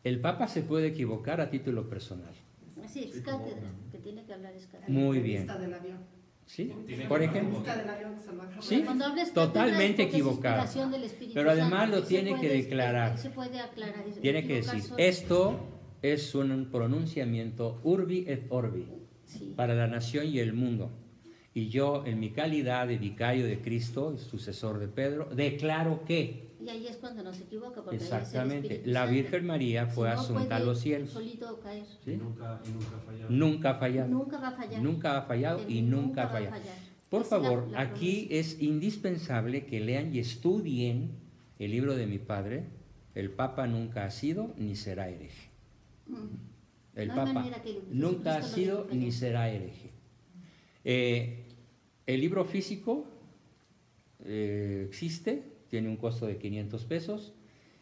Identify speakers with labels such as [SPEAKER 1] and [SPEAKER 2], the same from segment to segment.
[SPEAKER 1] El Papa se puede equivocar a título personal.
[SPEAKER 2] Sí, es cátedra, que tiene que hablar es cátedra.
[SPEAKER 1] Muy bien.
[SPEAKER 3] Del avión.
[SPEAKER 1] ¿Sí? Por ejemplo. Sí,
[SPEAKER 2] Cuando hables
[SPEAKER 1] totalmente
[SPEAKER 2] cátedra es
[SPEAKER 1] equivocado.
[SPEAKER 2] inspiración del Espíritu
[SPEAKER 1] Pero además
[SPEAKER 2] Santo,
[SPEAKER 1] lo tiene que declarar.
[SPEAKER 2] Se puede aclarar.
[SPEAKER 1] Tiene que decir, esto es un pronunciamiento urbi et orbi,
[SPEAKER 2] sí,
[SPEAKER 1] para la nación y el mundo. Y yo, en mi calidad de vicario de Cristo, sucesor de Pedro, declaro que...
[SPEAKER 2] Y ahí es cuando no se equivoca. Porque
[SPEAKER 1] exactamente, la Virgen María fue asunta a los cielos.
[SPEAKER 2] Solito caer.
[SPEAKER 1] ¿Sí?
[SPEAKER 4] Nunca ha fallado.
[SPEAKER 1] Nunca ha fallado.
[SPEAKER 2] Nunca va a fallar.
[SPEAKER 1] Nunca ha fallado y nunca va a fallar. Por favor,
[SPEAKER 2] la
[SPEAKER 1] aquí es indispensable que lean y estudien el libro de mi padre. El Papa nunca ha sido ni será hereje. El
[SPEAKER 2] no
[SPEAKER 1] Papa nunca ha sido ni será hereje. El libro físico existe, tiene un costo de 500 pesos.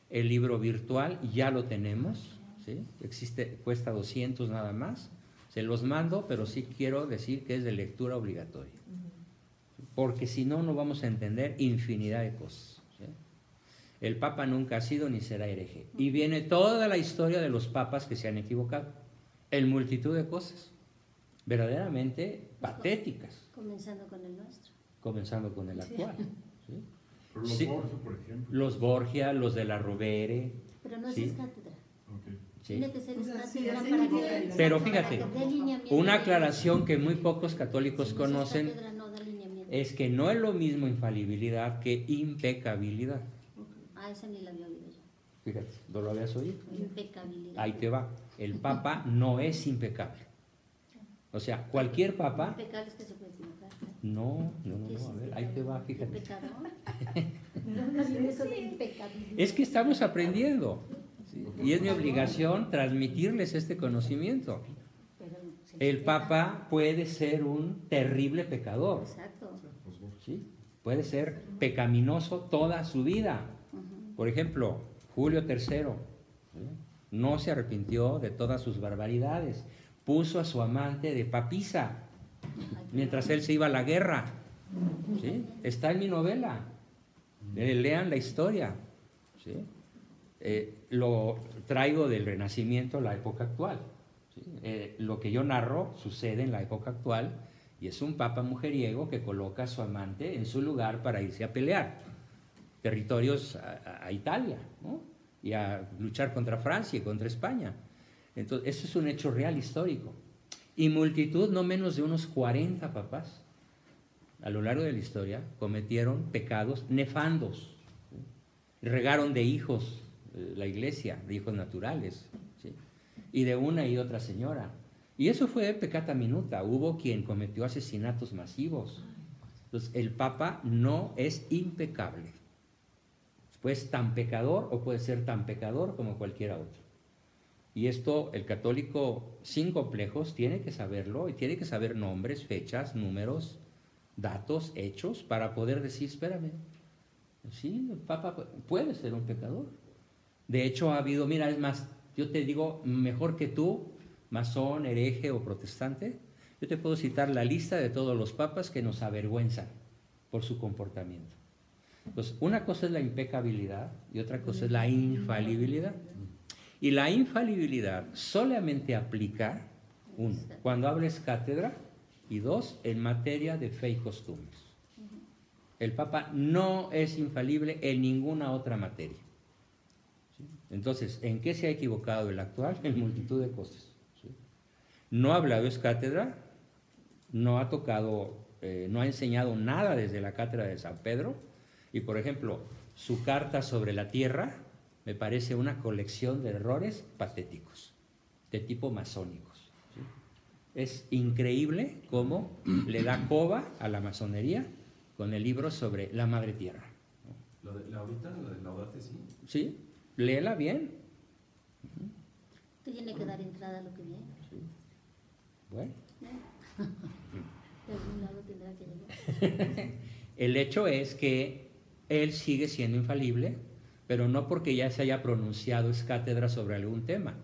[SPEAKER 1] El libro virtual ya lo tenemos, ¿sí? Existe, cuesta 200 nada más. Se los mando, pero sí quiero decir que es de lectura obligatoria. Porque si no, no vamos a entender infinidad de cosas. ¿Sí? El Papa nunca ha sido ni será hereje. Y viene toda la historia de los papas que se han equivocado. En multitud de cosas. Verdaderamente patéticas.
[SPEAKER 2] Comenzando con el nuestro.
[SPEAKER 1] Comenzando con el actual. ¿Sí?
[SPEAKER 4] Pero los
[SPEAKER 1] Sí.
[SPEAKER 4] Borgia, por ejemplo.
[SPEAKER 1] Los Borgia, los de la Rovere.
[SPEAKER 2] Pero no es
[SPEAKER 1] ¿sí?
[SPEAKER 2] cátedra.
[SPEAKER 4] Okay.
[SPEAKER 1] ¿Sí?
[SPEAKER 2] Tiene que ser cátedra
[SPEAKER 3] sí,
[SPEAKER 2] para que...
[SPEAKER 1] Pero fíjate,
[SPEAKER 2] para que dé lineamiento.
[SPEAKER 1] una aclaración que muy pocos católicos
[SPEAKER 2] Si no es
[SPEAKER 1] conocen
[SPEAKER 2] cátedra, no da lineamiento.
[SPEAKER 1] es que no es lo mismo infalibilidad que impecabilidad.
[SPEAKER 2] Ah, esa ni la había oído yo.
[SPEAKER 1] Fíjate, ¿no lo habías oído?
[SPEAKER 2] Impecabilidad.
[SPEAKER 1] Ahí te va. El Papa no es impecable. O sea, cualquier Papa...
[SPEAKER 2] Impecable es que se puede equivocar.
[SPEAKER 1] No, a ver, ahí te va, fíjate.
[SPEAKER 2] Pecador. No tiene eso de impecabilidad.
[SPEAKER 1] Es que estamos aprendiendo. ¿Sí? Y es mi obligación transmitirles este conocimiento. El Papa puede ser un terrible pecador.
[SPEAKER 2] Exacto.
[SPEAKER 1] ¿Sí? Puede ser pecaminoso toda su vida. Por ejemplo, Julio III, ¿sí? No se arrepintió de todas sus barbaridades. Puso a su amante de papisa mientras él se iba a la guerra. ¿Sí? Está en mi novela. Lean la historia. ¿Sí? Lo traigo del Renacimiento a la época actual. ¿Sí? Lo que yo narro sucede en la época actual y es un papa mujeriego que coloca a su amante en su lugar para irse a pelear territorios a Italia, ¿no? Y a luchar contra Francia y contra España. Entonces, eso es un hecho real histórico. Y multitud, no menos de unos 40 papas, a lo largo de la historia, cometieron pecados nefandos. ¿Sí? Regaron de hijos la iglesia, de hijos naturales, ¿sí? Y de una y otra señora. Y eso fue peccata minuta. Hubo quien cometió asesinatos masivos. Entonces, el Papa no es impecable. Pues tan pecador o puede ser tan pecador como cualquiera otro. Y esto el católico sin complejos tiene que saberlo y tiene que saber nombres, fechas, números, datos, hechos para poder decir, espérame, sí, el Papa puede ser un pecador. De hecho ha habido, mira, es más, yo te digo, mejor que tú, masón, hereje o protestante, yo te puedo citar la lista de todos los papas que nos avergüenzan por su comportamiento. Pues una cosa es la impecabilidad y otra cosa es la infalibilidad. Y la infalibilidad solamente aplica, uno, cuando hables cátedra, y dos, en materia de fe y costumbres. El Papa no es infalible en ninguna otra materia. ¿Sí? Entonces, ¿en qué se ha equivocado el actual? En multitud de cosas. ¿Sí? No ha hablado es cátedra, no ha tocado, no ha enseñado nada desde la cátedra de San Pedro, y por ejemplo, su carta sobre la tierra me parece una colección de errores patéticos, de tipo masónicos. ¿Sí? Es increíble cómo le da coba a la masonería con el libro sobre la madre tierra.
[SPEAKER 4] ¿La de ahorita, la de Laudate, sí?
[SPEAKER 1] Sí, léela bien.
[SPEAKER 2] Te tiene que dar entrada a lo que viene.
[SPEAKER 1] Sí. Bueno.
[SPEAKER 2] De algún lado tendrá que llegar.
[SPEAKER 1] El hecho es que él sigue siendo infalible, pero no porque ya se haya pronunciado es cátedra sobre algún tema.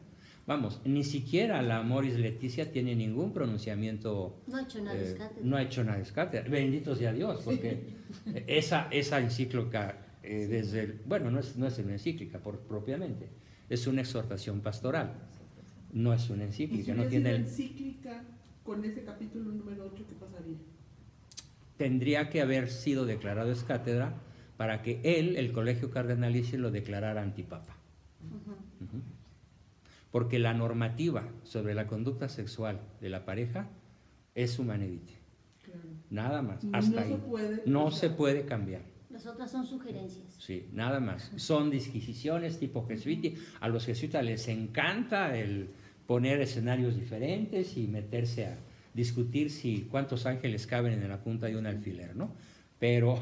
[SPEAKER 1] Vamos, ni siquiera la Amoris Laetitia tiene ningún pronunciamiento.
[SPEAKER 2] No ha hecho nada es cátedra.
[SPEAKER 1] No ha hecho nada es cátedra. Bendito sea Dios, porque esa encíclica, desde bueno, no es una encíclica propiamente, es una exhortación pastoral, no es una
[SPEAKER 3] ¿Y
[SPEAKER 1] encíclica.
[SPEAKER 3] si
[SPEAKER 1] No
[SPEAKER 3] hubiera
[SPEAKER 1] tiene
[SPEAKER 3] sido
[SPEAKER 1] el-
[SPEAKER 3] encíclica con ese capítulo número 8, qué pasaría?
[SPEAKER 1] Tendría que haber sido declarado ex cátedra para que él, el colegio cardenalicio, lo declarara antipapa. Ujú. Porque la normativa sobre la conducta sexual de la pareja es humana edite.
[SPEAKER 3] Claro.
[SPEAKER 1] Nada más.
[SPEAKER 3] No
[SPEAKER 1] Hasta
[SPEAKER 3] se
[SPEAKER 1] ahí.
[SPEAKER 3] puede,
[SPEAKER 1] No
[SPEAKER 3] o
[SPEAKER 1] se
[SPEAKER 3] sea,
[SPEAKER 1] puede cambiar.
[SPEAKER 2] Las otras son sugerencias.
[SPEAKER 1] Sí, nada más. Son disquisiciones tipo jesuiti. A los jesuitas les encanta el poner escenarios diferentes y meterse a discutir si cuántos ángeles caben en la punta de un alfiler, ¿no? Pero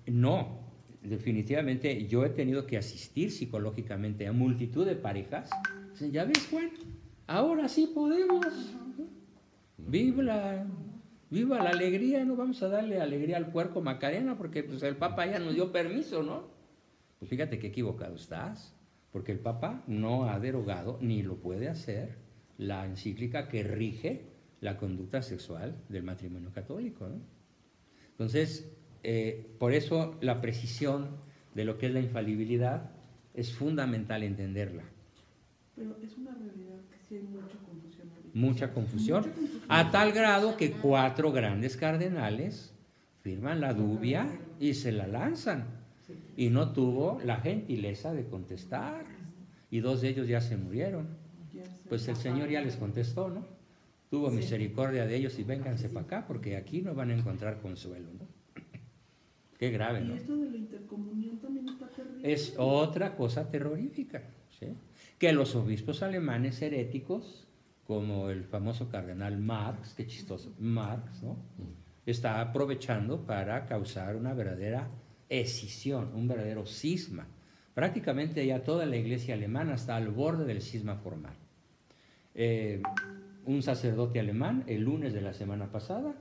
[SPEAKER 1] no, definitivamente yo he tenido que asistir psicológicamente a multitud de parejas. Dicen, ya ves, Juan, ahora sí podemos. Viva la alegría, no vamos a darle alegría al puerco Macarena porque pues el Papa ya nos dio permiso, ¿no? Pues fíjate qué equivocado estás, porque el Papa no ha derogado ni lo puede hacer la encíclica que rige la conducta sexual del matrimonio católico, ¿no? Entonces, por eso la precisión de lo que es la infalibilidad es fundamental entenderla.
[SPEAKER 3] pero es una realidad que sí hay mucha confusión ahorita.
[SPEAKER 1] Mucha confusión,
[SPEAKER 3] Mucha confusión.
[SPEAKER 1] a tal grado que 4 grandes cardenales firman la dubia y se la lanzan.
[SPEAKER 3] Sí.
[SPEAKER 1] Y no tuvo la gentileza de contestar. Y 2 de ellos ya se murieron.
[SPEAKER 3] Ya sé.
[SPEAKER 1] Pues el Señor ya les contestó, ¿no? Tuvo misericordia de ellos y vénganse para acá porque aquí no van a encontrar consuelo, ¿no? Qué grave,
[SPEAKER 3] Y
[SPEAKER 1] ¿no?
[SPEAKER 3] esto de la intercomunión también está terrible.
[SPEAKER 1] Es otra cosa terrorífica, ¿sí? Que los obispos alemanes heréticos, como el famoso cardenal Marx, qué chistoso, Marx, ¿no? Está aprovechando para causar una verdadera escisión, un verdadero cisma. Prácticamente ya toda la iglesia alemana está al borde del cisma formal. Un sacerdote alemán, el lunes de la semana pasada,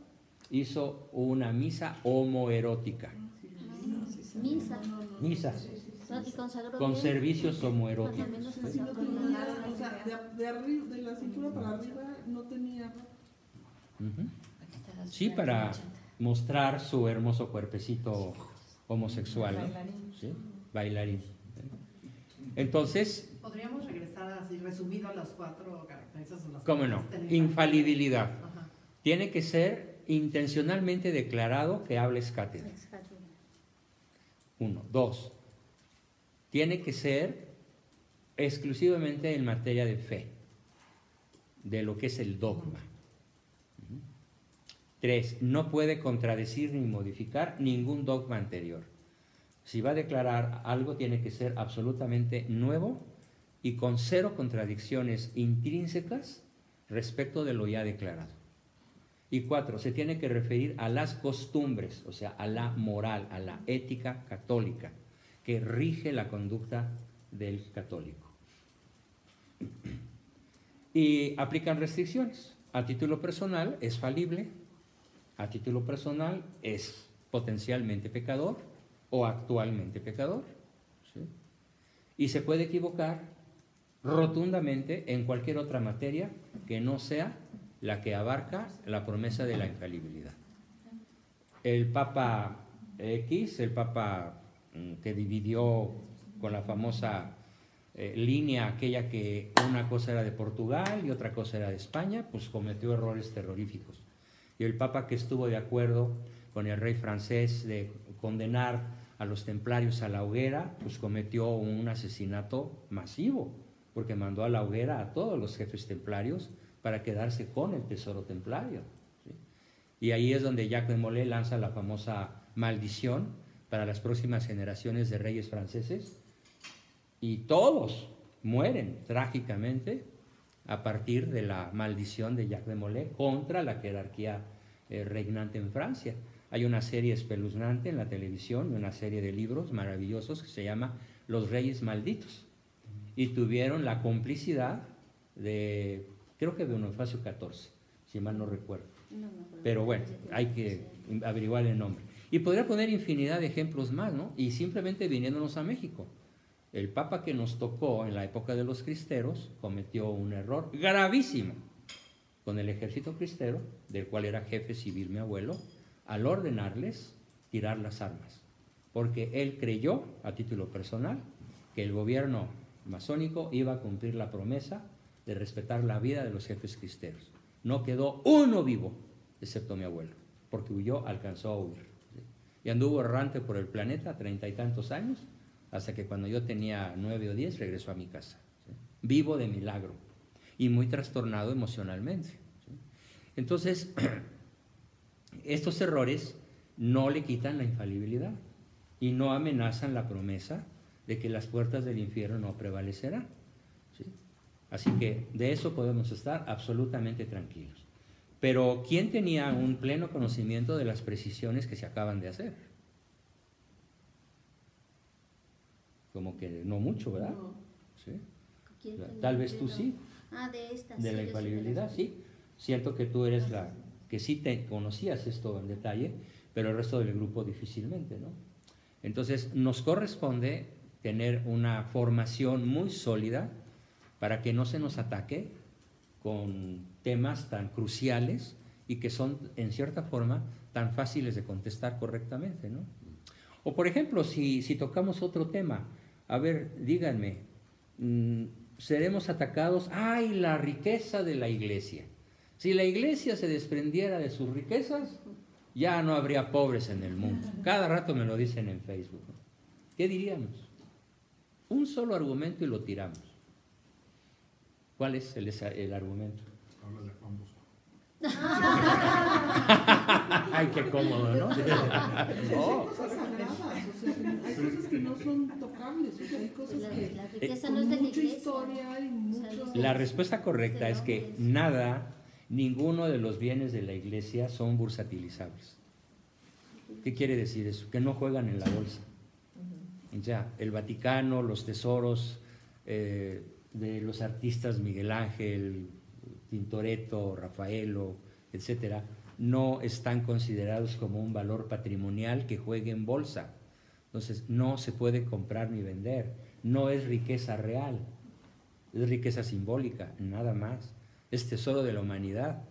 [SPEAKER 1] hizo una misa homoerótica.
[SPEAKER 2] Misa.
[SPEAKER 1] Misa.
[SPEAKER 2] Y consagró
[SPEAKER 1] Con
[SPEAKER 2] bien.
[SPEAKER 1] servicios
[SPEAKER 2] También
[SPEAKER 1] homoeróticos.
[SPEAKER 2] los
[SPEAKER 3] Sí, no
[SPEAKER 2] consagró
[SPEAKER 3] tenía,
[SPEAKER 2] bien.
[SPEAKER 3] o sea, de arriba, de la cintura para arriba no tenía.
[SPEAKER 1] Ujú. Sí, para mostrar su hermoso cuerpecito homosexual, ¿no? ¿Sí? Bailarín. Entonces,
[SPEAKER 5] Podríamos regresar así resumido a las 4 características. Las
[SPEAKER 1] ¿cómo no?
[SPEAKER 5] cuales tenemos.
[SPEAKER 1] Infalibilidad.
[SPEAKER 5] Ajá.
[SPEAKER 1] Tiene que ser intencionalmente declarado que hables cátedra.
[SPEAKER 2] Ex cátedra.
[SPEAKER 1] 1. 2. Tiene que ser exclusivamente en materia de fe, de lo que es el dogma. 3. No puede contradecir ni modificar ningún dogma anterior. Si va a declarar algo, tiene que ser absolutamente nuevo y con 0 contradicciones intrínsecas respecto de lo ya declarado. Y 4. Se tiene que referir a las costumbres, o sea, a la moral, a la ética católica, que rige la conducta del católico. Y aplican restricciones. A título personal es falible, a título personal es potencialmente pecador o actualmente pecador, ¿sí? Y se puede equivocar rotundamente en cualquier otra materia que no sea la que abarca la promesa de la infalibilidad. El Papa X, el Papa que dividió con la famosa línea aquella que una cosa era de Portugal y otra cosa era de España, pues cometió errores terroríficos. Y el Papa que estuvo de acuerdo con el rey francés de condenar a los templarios a la hoguera, pues cometió un asesinato masivo, porque mandó a la hoguera a todos los jefes templarios para quedarse con el tesoro templario, ¿sí? Y ahí es donde Jacques de Molay lanza la famosa maldición para las próximas generaciones de reyes franceses, y todos mueren trágicamente a partir de la maldición de Jacques de Molay contra la jerarquía reinante en Francia. Hay una serie espeluznante en la televisión, una serie de libros maravillosos que se llama Los Reyes Malditos, y tuvieron la complicidad de, creo que de Bonifacio XIV, si mal no recuerdo. Pero bueno, hay que averiguar el nombre. Y podría poner infinidad de ejemplos más, ¿no? Y simplemente viniéndonos a México. El Papa que nos tocó en la época de los cristeros cometió un error gravísimo con el ejército cristero, del cual era jefe civil mi abuelo, al ordenarles tirar las armas. Porque él creyó, a título personal, que el gobierno masónico iba a cumplir la promesa de respetar la vida de los jefes cristeros. No quedó uno vivo, excepto mi abuelo, porque huyó, alcanzó a huir. ¿Sí? Y anduvo errante por el planeta 30 y tantos años, hasta que cuando yo tenía 9 o 10 regresó a mi casa. ¿Sí? Vivo de milagro y muy trastornado emocionalmente. ¿Sí? Entonces, estos errores no le quitan la infalibilidad y no amenazan la promesa de que las puertas del infierno no prevalecerán. ¿Sí? Así que de eso podemos estar absolutamente tranquilos. Pero ¿quién tenía un pleno conocimiento de las precisiones que se acaban de hacer? Como que no mucho, ¿verdad?
[SPEAKER 3] No.
[SPEAKER 1] ¿Sí?
[SPEAKER 2] ¿Quién tenía
[SPEAKER 1] Tal vez tú
[SPEAKER 2] pleno?
[SPEAKER 1] sí,
[SPEAKER 2] De estas.
[SPEAKER 1] de la
[SPEAKER 2] sí, yo
[SPEAKER 1] infalibilidad,
[SPEAKER 2] sí.
[SPEAKER 1] sí. Siento que tú eres la que sí te conocías esto en detalle, pero el resto del grupo difícilmente, ¿no? Entonces, nos corresponde tener una formación muy sólida para que no se nos ataque con temas tan cruciales y que son, en cierta forma, tan fáciles de contestar correctamente, ¿no? O, por ejemplo, si tocamos otro tema, a ver, díganme, seremos atacados, ¡ay, la riqueza de la iglesia! Si la iglesia se desprendiera de sus riquezas, ya no habría pobres en el mundo. Cada rato me lo dicen en Facebook. ¿Qué diríamos? Un solo argumento y lo tiramos. ¿Cuál es el argumento?
[SPEAKER 4] Habla de Juan Bosco.
[SPEAKER 1] Ay, qué cómodo, ¿no?
[SPEAKER 3] Hay cosas sagradas, o sea, hay cosas que no son tocables, o sea, hay cosas que
[SPEAKER 2] La riqueza
[SPEAKER 3] con
[SPEAKER 2] no es de la
[SPEAKER 3] mucha
[SPEAKER 2] iglesia.
[SPEAKER 3] historia y mucho...
[SPEAKER 1] La respuesta correcta es que nada, ninguno de los bienes de la iglesia son bursatilizables. ¿Qué quiere decir eso? Que no juegan en la bolsa. Ya, el Vaticano, los tesoros de los artistas Miguel Ángel, Tintoretto, Rafaelo, etcétera, no están considerados como un valor patrimonial que juegue en bolsa. Entonces, no se puede comprar ni vender. No es riqueza real, es riqueza simbólica, nada más. Es tesoro de la humanidad,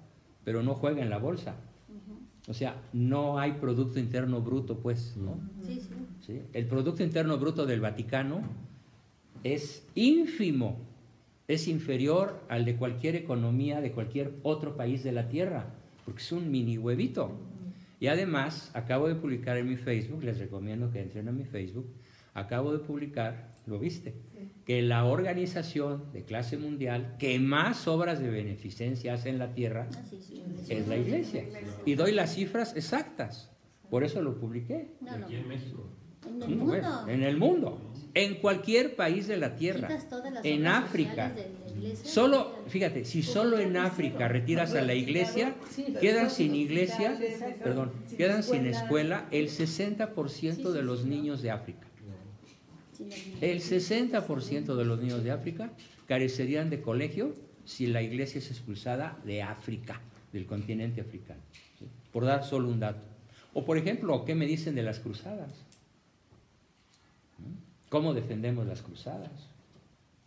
[SPEAKER 1] pero no juega en la bolsa. O sea, no hay Producto Interno Bruto, pues, ¿no?
[SPEAKER 2] Sí, sí.
[SPEAKER 1] ¿Sí? El Producto Interno Bruto del Vaticano es ínfimo, es inferior al de cualquier economía de cualquier otro país de la Tierra, porque es un mini huevito. Y además, acabo de publicar en mi Facebook, les recomiendo que entren a mi Facebook, acabo de publicar, ¿lo viste? Sí. Que la organización de clase mundial que más obras de beneficencia hace en la Tierra es la Iglesia. Y doy las cifras exactas, por eso lo publiqué.
[SPEAKER 4] Aquí en México.
[SPEAKER 2] En el mundo.
[SPEAKER 1] Bueno, en el mundo, en cualquier país de la Tierra, en África. Solo, fíjate, si solo en África retiras a la iglesia, quedan sin iglesia, perdón, quedan sin escuela el 60% de los niños de África. El 60% de los niños de África carecerían de colegio si la iglesia es expulsada de África, del continente africano, ¿sí? Por dar solo un dato. O por ejemplo, ¿qué me dicen de las cruzadas? ¿Cómo defendemos las cruzadas?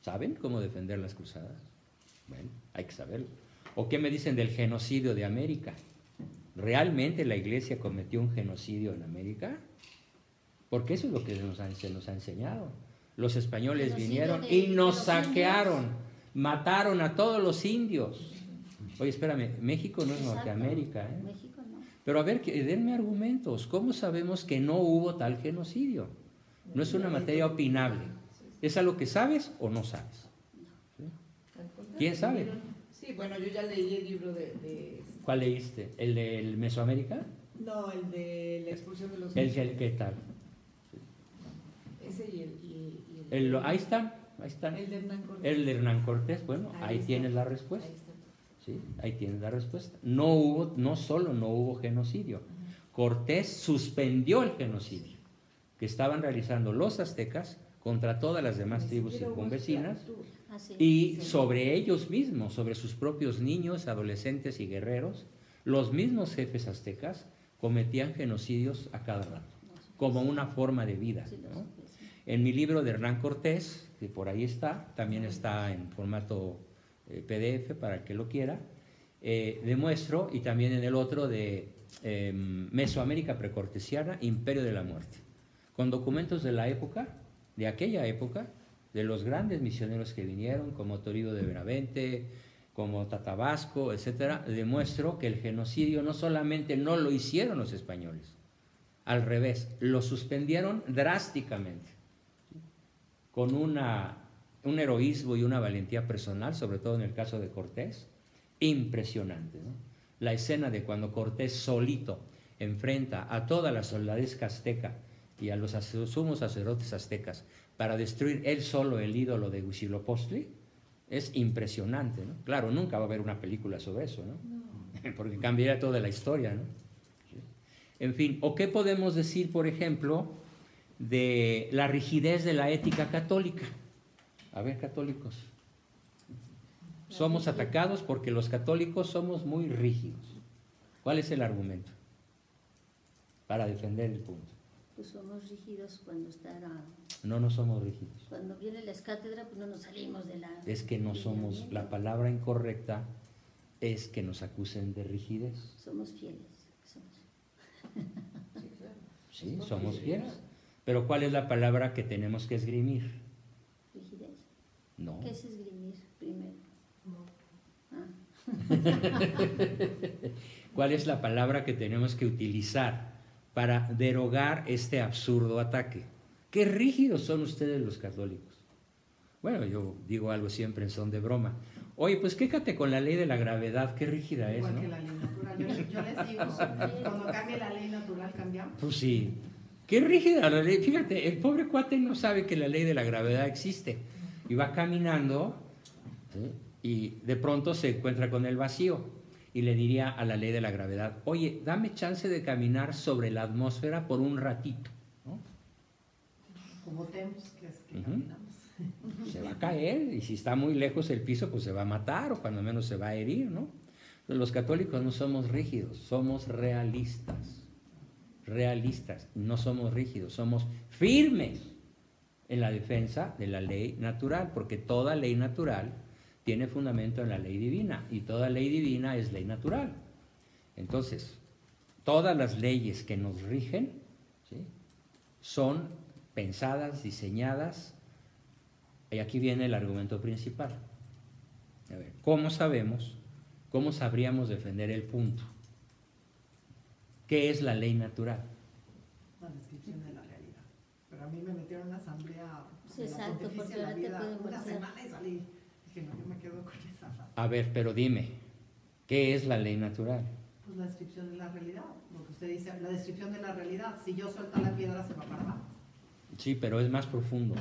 [SPEAKER 1] ¿Saben cómo defender las cruzadas? Bueno, hay que saberlo. ¿O qué me dicen del genocidio de América? ¿Realmente la iglesia cometió un genocidio en América? Porque eso es lo que se nos ha enseñado. Los españoles vinieron y nos saquearon, mataron a todos los indios. Oye, espérame, México no es Norteamérica, ¿eh?
[SPEAKER 2] México no.
[SPEAKER 1] Pero a ver, denme argumentos. ¿Cómo sabemos que no hubo tal genocidio? No es una materia opinable. ¿Es algo que sabes o no sabes? ¿Sí? ¿Quién sabe?
[SPEAKER 5] Sí, bueno, yo ya leí el libro de...
[SPEAKER 1] ¿Cuál leíste? ¿El del Mesoamérica?
[SPEAKER 5] No, el de la expulsión de los...
[SPEAKER 1] ¿Qué tal?
[SPEAKER 5] Ese y
[SPEAKER 1] Ahí está.
[SPEAKER 5] el de Hernán Cortés.
[SPEAKER 1] El de Hernán Cortés, bueno, ahí tienes la respuesta. ¿Sí? Ahí tienes la respuesta. No solo no hubo genocidio. Cortés suspendió el genocidio que estaban realizando los aztecas contra todas las demás tribus circunvecinas y sobre ellos mismos, sobre sus propios niños, adolescentes y guerreros, los mismos jefes aztecas cometían genocidios a cada rato, como una forma de vida, ¿no? En mi libro de Hernán Cortés, que por ahí está, también está en formato PDF para el que lo quiera, demuestro, y también en el otro de Mesoamérica precortesiana, Imperio de la Muerte, con documentos de la época, de aquella época, de los grandes misioneros que vinieron, como Toribio de Benavente, como Tatabasco, etcétera, demuestro que el genocidio no solamente no lo hicieron los españoles, al revés, lo suspendieron drásticamente, con un heroísmo y una valentía personal, sobre todo en el caso de Cortés, impresionante, ¿no? La escena de cuando Cortés solito enfrenta a toda la soldadesca azteca y a los sumos sacerdotes aztecas para destruir él solo el ídolo de Huitzilopochtli, es impresionante, ¿no? Claro, nunca va a haber una película sobre eso, ¿no? Porque cambiaría toda la historia, ¿no? En fin, ¿o qué podemos decir, por ejemplo, de la rigidez de la ética católica? A ver, católicos. Somos atacados porque los católicos somos muy rígidos. ¿Cuál es el argumento para defender el punto?
[SPEAKER 2] Pues somos rígidos cuando
[SPEAKER 1] No somos rígidos.
[SPEAKER 2] cuando viene la cátedra, pues no nos salimos de la...
[SPEAKER 1] Es que no somos, la palabra incorrecta es que nos acusen de rigidez.
[SPEAKER 2] Somos fieles.
[SPEAKER 1] Sí, somos fieles. Pero ¿cuál es la palabra que tenemos que esgrimir?
[SPEAKER 2] Rigidez.
[SPEAKER 1] No.
[SPEAKER 2] ¿Qué es esgrimir primero?
[SPEAKER 1] ¿Cuál es la palabra que tenemos que utilizar para derogar este absurdo ataque? Qué rígidos son ustedes los católicos. Bueno, yo digo algo siempre en son de broma. Oye, pues quéjate con la ley de la gravedad, qué rígida es,
[SPEAKER 5] Igual
[SPEAKER 1] ¿no?
[SPEAKER 5] que la ley natural. Yo les digo, cuando cambie la ley natural, cambiamos.
[SPEAKER 1] Pues sí, qué rígida la ley. Fíjate, el pobre cuate no sabe que la ley de la gravedad existe. Y va caminando, ¿sí? Y de pronto se encuentra con el vacío. Y le diría a la ley de la gravedad, oye, dame chance de caminar sobre la atmósfera por un ratito, ¿no?
[SPEAKER 5] Como votemos que es que
[SPEAKER 1] Ujú.
[SPEAKER 5] caminamos.
[SPEAKER 1] Se va a caer, y si está muy lejos el piso, pues se va a matar, o cuando menos se va a herir, ¿no? Entonces, los católicos no somos rígidos, somos realistas, no somos rígidos, somos firmes en la defensa de la ley natural, porque toda ley natural tiene fundamento en la ley divina, y toda ley divina es ley natural. Entonces, todas las leyes que nos rigen, ¿sí?, son pensadas, diseñadas, y aquí viene el argumento principal. A ver, ¿cómo sabríamos defender el punto? ¿Qué es la ley natural?
[SPEAKER 5] La descripción de la realidad. Pero a mí me metieron en una asamblea
[SPEAKER 2] Sí,
[SPEAKER 5] de la
[SPEAKER 2] exacto,
[SPEAKER 5] Pontificia
[SPEAKER 2] porque
[SPEAKER 5] de la
[SPEAKER 2] ahora te
[SPEAKER 5] Vida
[SPEAKER 2] pueden
[SPEAKER 5] una
[SPEAKER 2] voltear.
[SPEAKER 5] semana y salí. Dije, no, yo me quedo con esa frase.
[SPEAKER 1] A ver, pero dime, ¿qué es la ley natural?
[SPEAKER 5] Pues la descripción de la realidad. Lo que usted dice, la descripción de la realidad. Si yo suelto la piedra, se va para abajo.
[SPEAKER 1] Sí, pero es más profundo.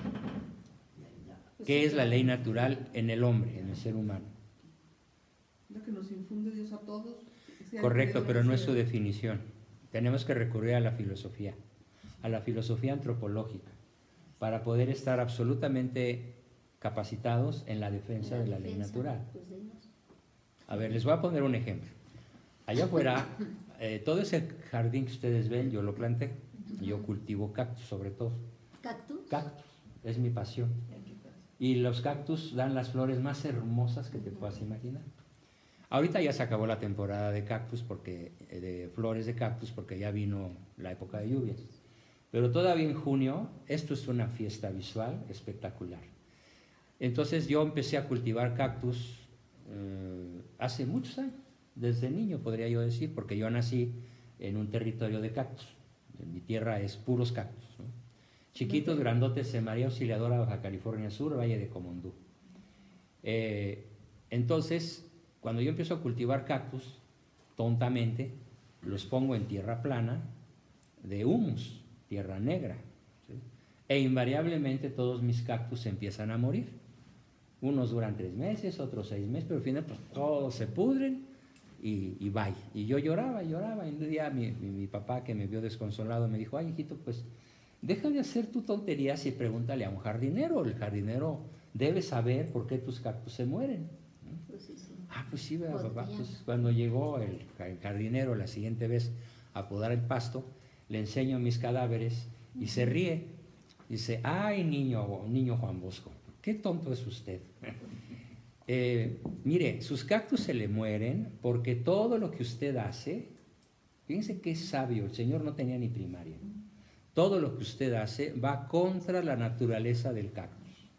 [SPEAKER 5] Y ahí ya.
[SPEAKER 1] ¿Qué es la ley natural en el hombre, en el ser humano?
[SPEAKER 3] Lo que nos infunde Dios a todos. sea
[SPEAKER 1] Correcto,
[SPEAKER 3] creedor,
[SPEAKER 1] pero no es
[SPEAKER 3] sea-
[SPEAKER 1] su definición. Tenemos que recurrir a la filosofía antropológica, para poder estar absolutamente capacitados en la defensa de la ley natural.
[SPEAKER 2] Pues de ellos.
[SPEAKER 1] A ver, les voy a poner un ejemplo. Allá afuera, todo ese jardín que ustedes ven, yo lo planté. Yo cultivo cactus, sobre todo.
[SPEAKER 2] ¿Cactus?
[SPEAKER 1] Cactus, es mi pasión. Y los cactus dan las flores más hermosas que te puedas imaginar. Ahorita ya se acabó la temporada de cactus, de flores de cactus, porque ya vino la época de lluvias. Pero todavía en junio, esto es una fiesta visual espectacular. Entonces yo empecé a cultivar cactus hace muchos años, desde niño podría yo decir, porque yo nací en un territorio de cactus. En mi tierra es puros cactus, ¿no? Chiquitos, grandotes, en María Auxiliadora, Baja California Sur, Valle de Comondú. Entonces, cuando yo empiezo a cultivar cactus, tontamente, los pongo en tierra plana, de humus, tierra negra, ¿sí? E invariablemente todos mis cactus empiezan a morir. Unos duran 3 meses, otros 6 meses, pero al final pues, todos se pudren y bye. Y yo lloraba, y un día mi papá, que me vio desconsolado, me dijo, ay, hijito, pues deja de hacer tu tonterías y pregúntale a un jardinero. El jardinero debe saber por qué tus cactus se mueren.
[SPEAKER 2] Pues sí, sí.
[SPEAKER 1] Ah, pues sí, ¿verdad, papá?
[SPEAKER 2] Podrían.
[SPEAKER 1] Entonces, cuando llegó el jardinero la siguiente vez a podar el pasto, le enseño mis cadáveres y se ríe. Dice, ay, niño Juan Bosco, qué tonto es usted. Mire, sus cactus se le mueren porque todo lo que usted hace, fíjense qué sabio, el señor no tenía ni primaria. Todo lo que usted hace va contra la naturaleza del cactus.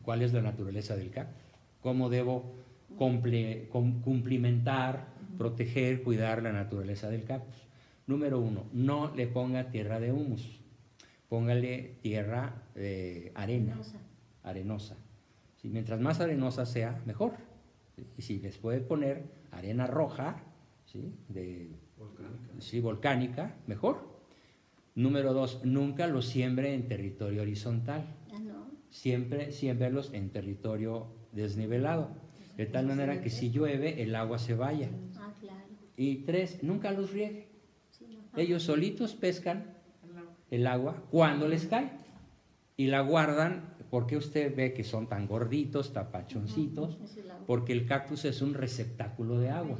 [SPEAKER 1] ¿Cuál es la naturaleza del cactus? ¿Cómo debo cumplimentar, proteger, cuidar la naturaleza del cactus? Número 1, no le ponga tierra de humus, póngale tierra de arenosa. ¿Sí? Mientras más arenosa sea, mejor. ¿Sí? Y si les puede poner arena roja, ¿sí? Volcánica, mejor. Número 2, nunca los siembre en territorio horizontal. Siempre siémbralos en territorio desnivelado, de tal manera que si llueve el agua se vaya. Y 3, nunca los riegue. Ellos solitos pescan el agua cuando les cae y la guardan, porque usted ve que son tan gorditos, tapachoncitos, porque el cactus es un receptáculo de agua.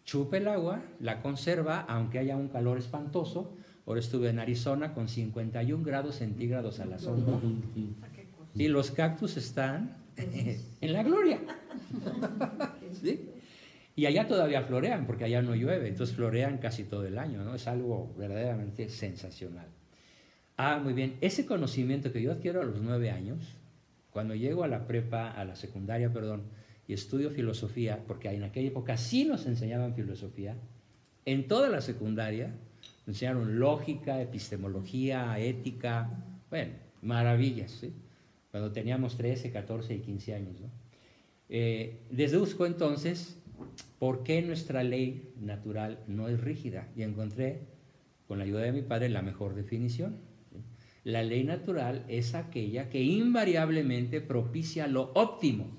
[SPEAKER 1] Chupa el agua, la conserva, aunque haya un calor espantoso. Ahora estuve en Arizona con 51 grados centígrados a la sombra y los cactus están en la gloria. ¿Sí? Y allá todavía florean, porque allá no llueve, entonces florean casi todo el año, ¿no? Es algo verdaderamente sensacional. Muy bien, ese conocimiento que yo adquiero a los 9 años, cuando llego a la prepa, a la secundaria, perdón, y estudio filosofía, porque en aquella época sí nos enseñaban filosofía, en toda la secundaria nos enseñaron lógica, epistemología, ética, bueno, maravillas, ¿sí? Cuando teníamos 13, 14 y 15 años, ¿no? Deduzco entonces por qué nuestra ley natural no es rígida, y encontré, con la ayuda de mi padre, la mejor definición. ¿Sí? La ley natural es aquella que invariablemente propicia lo óptimo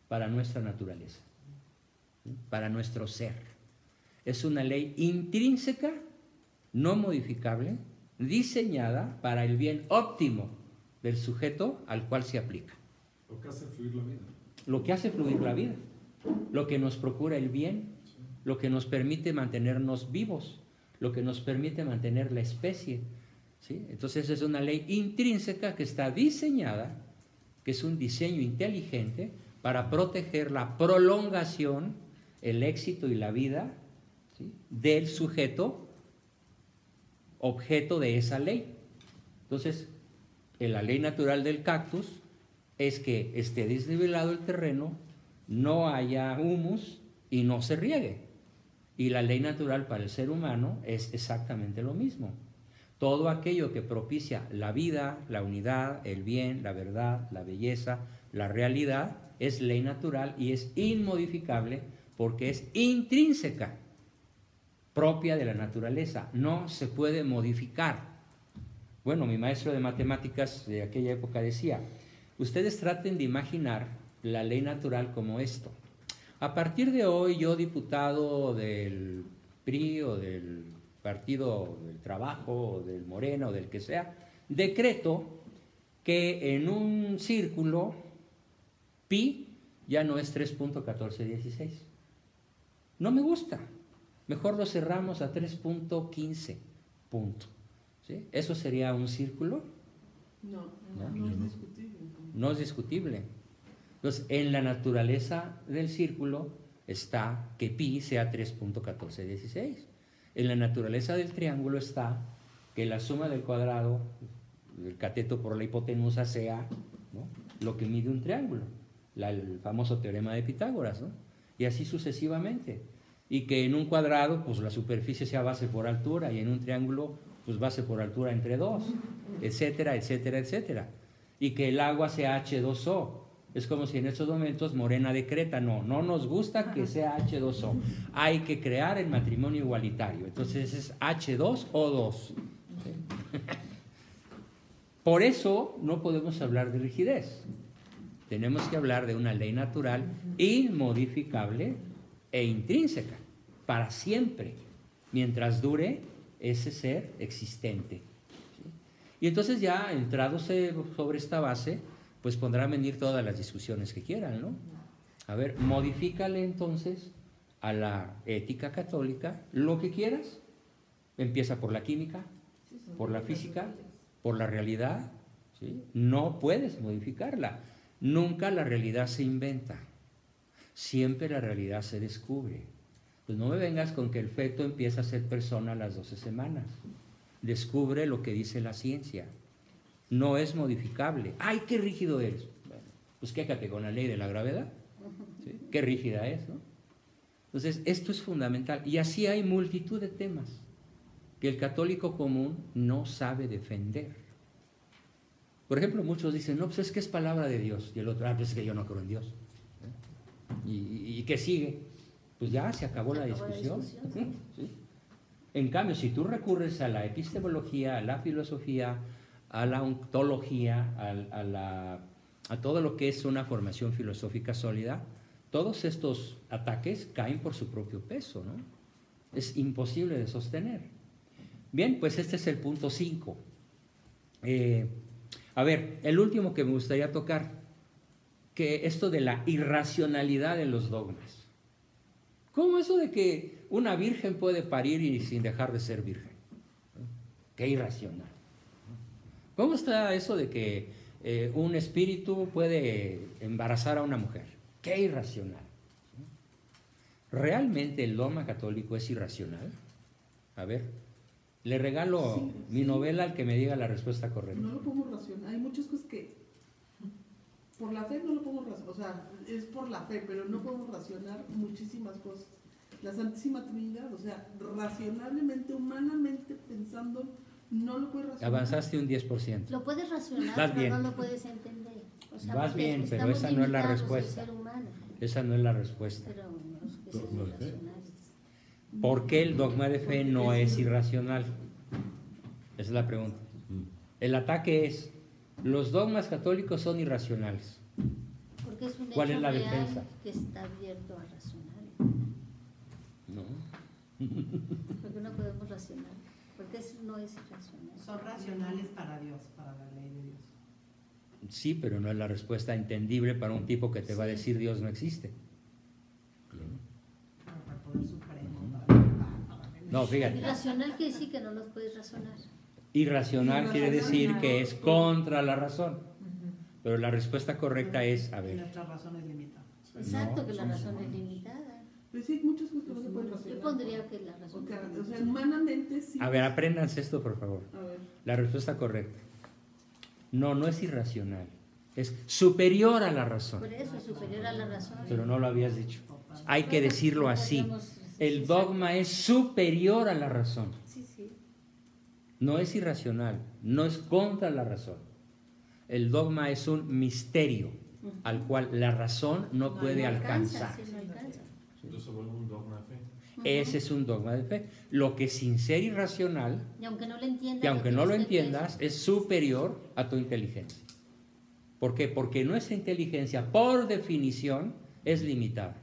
[SPEAKER 1] para nuestra naturaleza, ¿sí? Para nuestro ser. Es una ley intrínseca, no modificable, diseñada para el bien óptimo del sujeto al cual se aplica.
[SPEAKER 4] Lo que hace fluir la vida.
[SPEAKER 1] Lo que hace fluir la vida, lo que nos procura el bien, lo que nos permite mantenernos vivos, lo que nos permite mantener la especie. ¿Sí? Entonces es una ley intrínseca que está diseñada, que es un diseño inteligente para proteger la prolongación, el éxito y la vida, ¿sí? Del sujeto objeto de esa ley. Entonces, la ley natural del cactus es que esté desnivelado el terreno, no haya humus y no se riegue. Y la ley natural para el ser humano es exactamente lo mismo. Todo aquello que propicia la vida, la unidad, el bien, la verdad, la belleza, la realidad, es ley natural y es inmodificable porque es intrínseca, propia de la naturaleza, no se puede modificar. Bueno, mi maestro de matemáticas de aquella época decía, ustedes traten de imaginar la ley natural como esto. A partir de hoy, yo, diputado del PRI o del Partido del Trabajo o del Morena o del que sea, decreto que en un círculo pi ya no es 3.1416. No me gusta. Mejor lo cerramos a 3.15 punto. ¿Sí? ¿Eso sería un círculo?
[SPEAKER 3] No es discutible.
[SPEAKER 1] No es discutible. Entonces, en la naturaleza del círculo está que pi sea 3.1416. En la naturaleza del triángulo está que la suma del cuadrado del cateto por la hipotenusa sea, ¿no?, lo que mide un triángulo, el famoso teorema de Pitágoras, ¿no? Y así sucesivamente. Y que en un cuadrado, pues la superficie sea base por altura, y en un triángulo, pues base por altura entre dos, etcétera, etcétera, etcétera. Y que el agua sea H2O. Es como si en estos momentos Morena decreta, no nos gusta que sea H2O. Hay que crear el matrimonio igualitario. Entonces es H2O2. ¿Sí? Por eso no podemos hablar de rigidez. Tenemos que hablar de una ley natural inmodificable e intrínseca, para siempre, mientras dure ese ser existente. ¿Sí? Y entonces ya, entrados sobre esta base, pues podrán venir todas las discusiones que quieran, ¿no? A ver, modifícale entonces a la ética católica lo que quieras. Empieza por la química, por la física, por la realidad, ¿sí? No puedes modificarla. Nunca la realidad se inventa. Siempre la realidad se descubre. Pues no me vengas con que el feto empieza a ser persona a las 12 semanas. Descubre lo que dice la ciencia. No es modificable. ¡Ay, qué rígido eres! Bueno, Pues quéjate con la ley de la gravedad. ¿Sí? Qué rígida es, ¿no? Entonces, esto es fundamental. Y así hay multitud de temas que el católico común no sabe defender. Por ejemplo, muchos dicen, no, pues es que es palabra de Dios. Y el otro, pues es que yo no creo en Dios. ¿Y qué sigue? Pues ya se acabó la discusión. ¿Sí? En cambio, si tú recurres a la epistemología, a la filosofía, a la ontología, a todo lo que es una formación filosófica sólida, todos estos ataques caen por su propio peso, ¿no? Es imposible de sostener. Bien, pues este es el punto 5. A ver, el último que me gustaría tocar, que esto de la irracionalidad de los dogmas. ¿Cómo eso de que una virgen puede parir y sin dejar de ser virgen? Qué irracional. ¿Cómo está eso de que un espíritu puede embarazar a una mujer? Qué irracional. ¿Realmente el dogma católico es irracional? A ver, le regalo mi novela al que me diga la respuesta correcta.
[SPEAKER 3] No lo pongo racional. Hay muchas cosas que por la fe no lo pongo racional. O sea, es por la fe, pero no podemos racionar muchísimas cosas. La Santísima Trinidad, o sea, racionalmente, humanamente pensando, no lo puedes racionar.
[SPEAKER 1] Avanzaste un 10%.
[SPEAKER 2] Lo puedes racionar,
[SPEAKER 1] Vas
[SPEAKER 2] pero
[SPEAKER 1] bien.
[SPEAKER 2] no lo puedes entender. O sea,
[SPEAKER 1] Vas
[SPEAKER 2] porque
[SPEAKER 1] bien, pero
[SPEAKER 2] estamos
[SPEAKER 1] esa no es la
[SPEAKER 2] limitados, el
[SPEAKER 1] respuesta.
[SPEAKER 2] ser humano,
[SPEAKER 1] Esa no es la respuesta.
[SPEAKER 2] pero no es que sean
[SPEAKER 6] Dogma de fe.
[SPEAKER 2] irracionales.
[SPEAKER 1] ¿Por qué el dogma de fe no es irracional? Esa es la pregunta. El ataque es, los dogmas católicos son irracionales.
[SPEAKER 2] Porque es un
[SPEAKER 1] ¿Cuál
[SPEAKER 2] hecho
[SPEAKER 1] es la
[SPEAKER 2] real
[SPEAKER 1] defensa?
[SPEAKER 2] que está abierto a razonar.
[SPEAKER 1] No.
[SPEAKER 2] Porque no podemos racionar. Porque eso no es irracional.
[SPEAKER 5] Son racionales para Dios, para la ley de Dios.
[SPEAKER 1] Sí, pero no es la respuesta entendible para un tipo que te va a decir Dios no existe.
[SPEAKER 5] Para el poder supremo, para
[SPEAKER 1] No, fíjate.
[SPEAKER 2] Irracional quiere decir que no los puedes razonar.
[SPEAKER 1] Irracional quiere decir que es contra la razón. Pero la respuesta correcta es, a
[SPEAKER 5] Y
[SPEAKER 1] ver,
[SPEAKER 5] nuestra razón es limitada.
[SPEAKER 2] Exacto,
[SPEAKER 1] No,
[SPEAKER 2] que la
[SPEAKER 1] son
[SPEAKER 2] razón es
[SPEAKER 1] humanos.
[SPEAKER 2] limitada.
[SPEAKER 3] Pues sí, hay muchas cosas que no se pueden racionar.
[SPEAKER 2] Yo pondría que la razón
[SPEAKER 3] Porque,
[SPEAKER 2] es
[SPEAKER 3] o sea,
[SPEAKER 2] limitada.
[SPEAKER 3] humanamente sí.
[SPEAKER 1] a ver, apréndanse esto por favor.
[SPEAKER 3] A ver.
[SPEAKER 1] La respuesta correcta. No, no es irracional. Es superior a la razón.
[SPEAKER 2] Por eso es superior a la razón.
[SPEAKER 1] Pero no lo habías dicho.
[SPEAKER 5] Total.
[SPEAKER 1] Hay que decirlo así. El dogma es superior a la razón.
[SPEAKER 2] Sí, sí.
[SPEAKER 1] No es irracional, no es contra la razón. El dogma es un misterio al cual la razón no puede alcanzar.
[SPEAKER 2] Sí, no alcanza.
[SPEAKER 4] Entonces se vuelve un dogma de fe.
[SPEAKER 1] Ese es un dogma de fe. Lo que sin ser irracional,
[SPEAKER 2] Y aunque no lo entiendas,
[SPEAKER 1] y aunque no lo
[SPEAKER 2] tienes que
[SPEAKER 1] entiendas, es superior a tu inteligencia. ¿Por qué? Porque nuestra inteligencia, por definición, es limitada.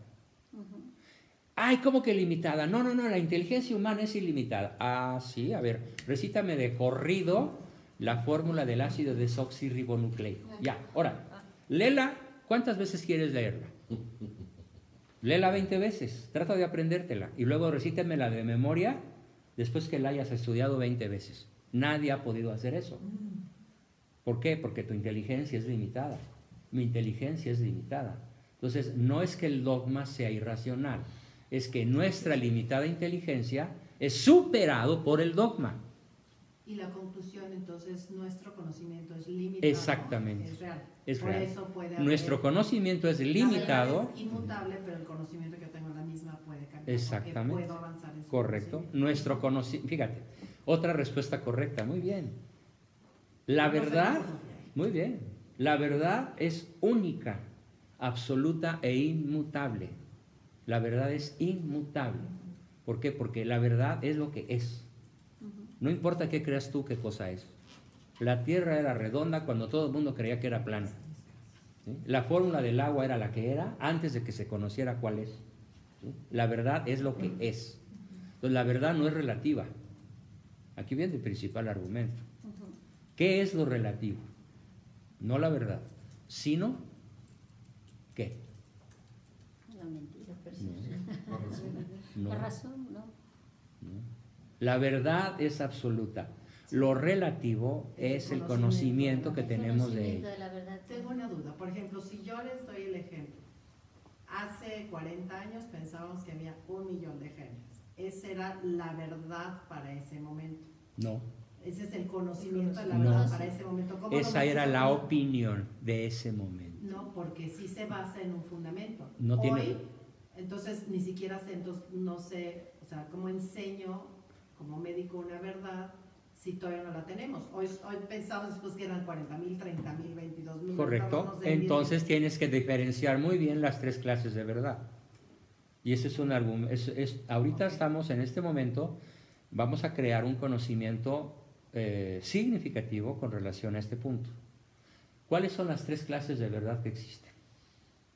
[SPEAKER 1] Ay, ¿cómo que limitada? No, la inteligencia humana es ilimitada. Ah, sí, a ver, recítame de corrido la fórmula del ácido desoxirribonucleico. Ya, ahora, léela, ¿cuántas veces quieres leerla? Léela 20 veces, trata de aprendértela y luego recítamela de memoria después que la hayas estudiado 20 veces. Nadie ha podido hacer eso. ¿Por qué? Porque tu inteligencia es limitada. Mi inteligencia es limitada. Entonces, no es que el dogma sea irracional, es que nuestra limitada inteligencia es superado por el dogma.
[SPEAKER 5] Y la conclusión, entonces, nuestro conocimiento es limitado.
[SPEAKER 1] Exactamente.
[SPEAKER 5] Es real.
[SPEAKER 1] Es
[SPEAKER 5] Por
[SPEAKER 1] real.
[SPEAKER 5] eso puede haber-
[SPEAKER 1] Nuestro conocimiento es
[SPEAKER 5] La
[SPEAKER 1] limitado.
[SPEAKER 5] verdad es inmutable, pero el conocimiento que tengo es la misma puede cambiar.
[SPEAKER 1] Exactamente.
[SPEAKER 5] Porque puedo avanzar en su
[SPEAKER 1] Correcto.
[SPEAKER 5] conocimiento.
[SPEAKER 1] Nuestro conocimiento, fíjate, otra respuesta correcta, muy bien. La
[SPEAKER 5] No sé
[SPEAKER 1] verdad,
[SPEAKER 5] filosofía.
[SPEAKER 1] muy bien, la verdad es única, absoluta e inmutable. La verdad es inmutable. ¿Por qué? Porque la verdad es lo que es. No importa qué creas tú, qué cosa es. La Tierra era redonda cuando todo el mundo creía que era plana. ¿Sí? La fórmula del agua era la que era antes de que se conociera cuál es. ¿Sí? La verdad es lo que es. Entonces la verdad no es relativa. Aquí viene el principal argumento. ¿Qué es lo relativo? No la verdad, sino ¿qué?
[SPEAKER 2] La mentira, per se.
[SPEAKER 1] No.
[SPEAKER 2] La razón, ¿no?
[SPEAKER 1] La verdad es absoluta. Lo relativo es el conocimiento que tenemos de
[SPEAKER 2] Conocimiento
[SPEAKER 1] ella.
[SPEAKER 2] de la verdad.
[SPEAKER 5] Tengo una duda. Por ejemplo, si yo les doy el ejemplo, hace 40 años pensábamos que había 1 millón de genios. Esa era la verdad para ese momento.
[SPEAKER 1] No,
[SPEAKER 5] ese es el conocimiento de la
[SPEAKER 1] No.
[SPEAKER 5] verdad para ese momento. ¿Cómo lo
[SPEAKER 1] Esa era
[SPEAKER 5] metes
[SPEAKER 1] la
[SPEAKER 5] a-
[SPEAKER 1] opinión de ese momento.
[SPEAKER 5] No, porque sí se basa en un fundamento.
[SPEAKER 1] No tiene-
[SPEAKER 5] Hoy, entonces ni siquiera sé, entonces no sé, o sea, cómo enseño como médico una verdad si todavía no la tenemos. Hoy pensamos después que eran 40,000, 30,000, 22,000.
[SPEAKER 1] Correcto. Entonces tienes que diferenciar muy bien las tres clases de verdad. Y ese es un argumento. Ahorita
[SPEAKER 5] Ok.
[SPEAKER 1] estamos en este momento, vamos a crear un conocimiento significativo con relación a este punto. ¿Cuáles son las tres clases de verdad que existen?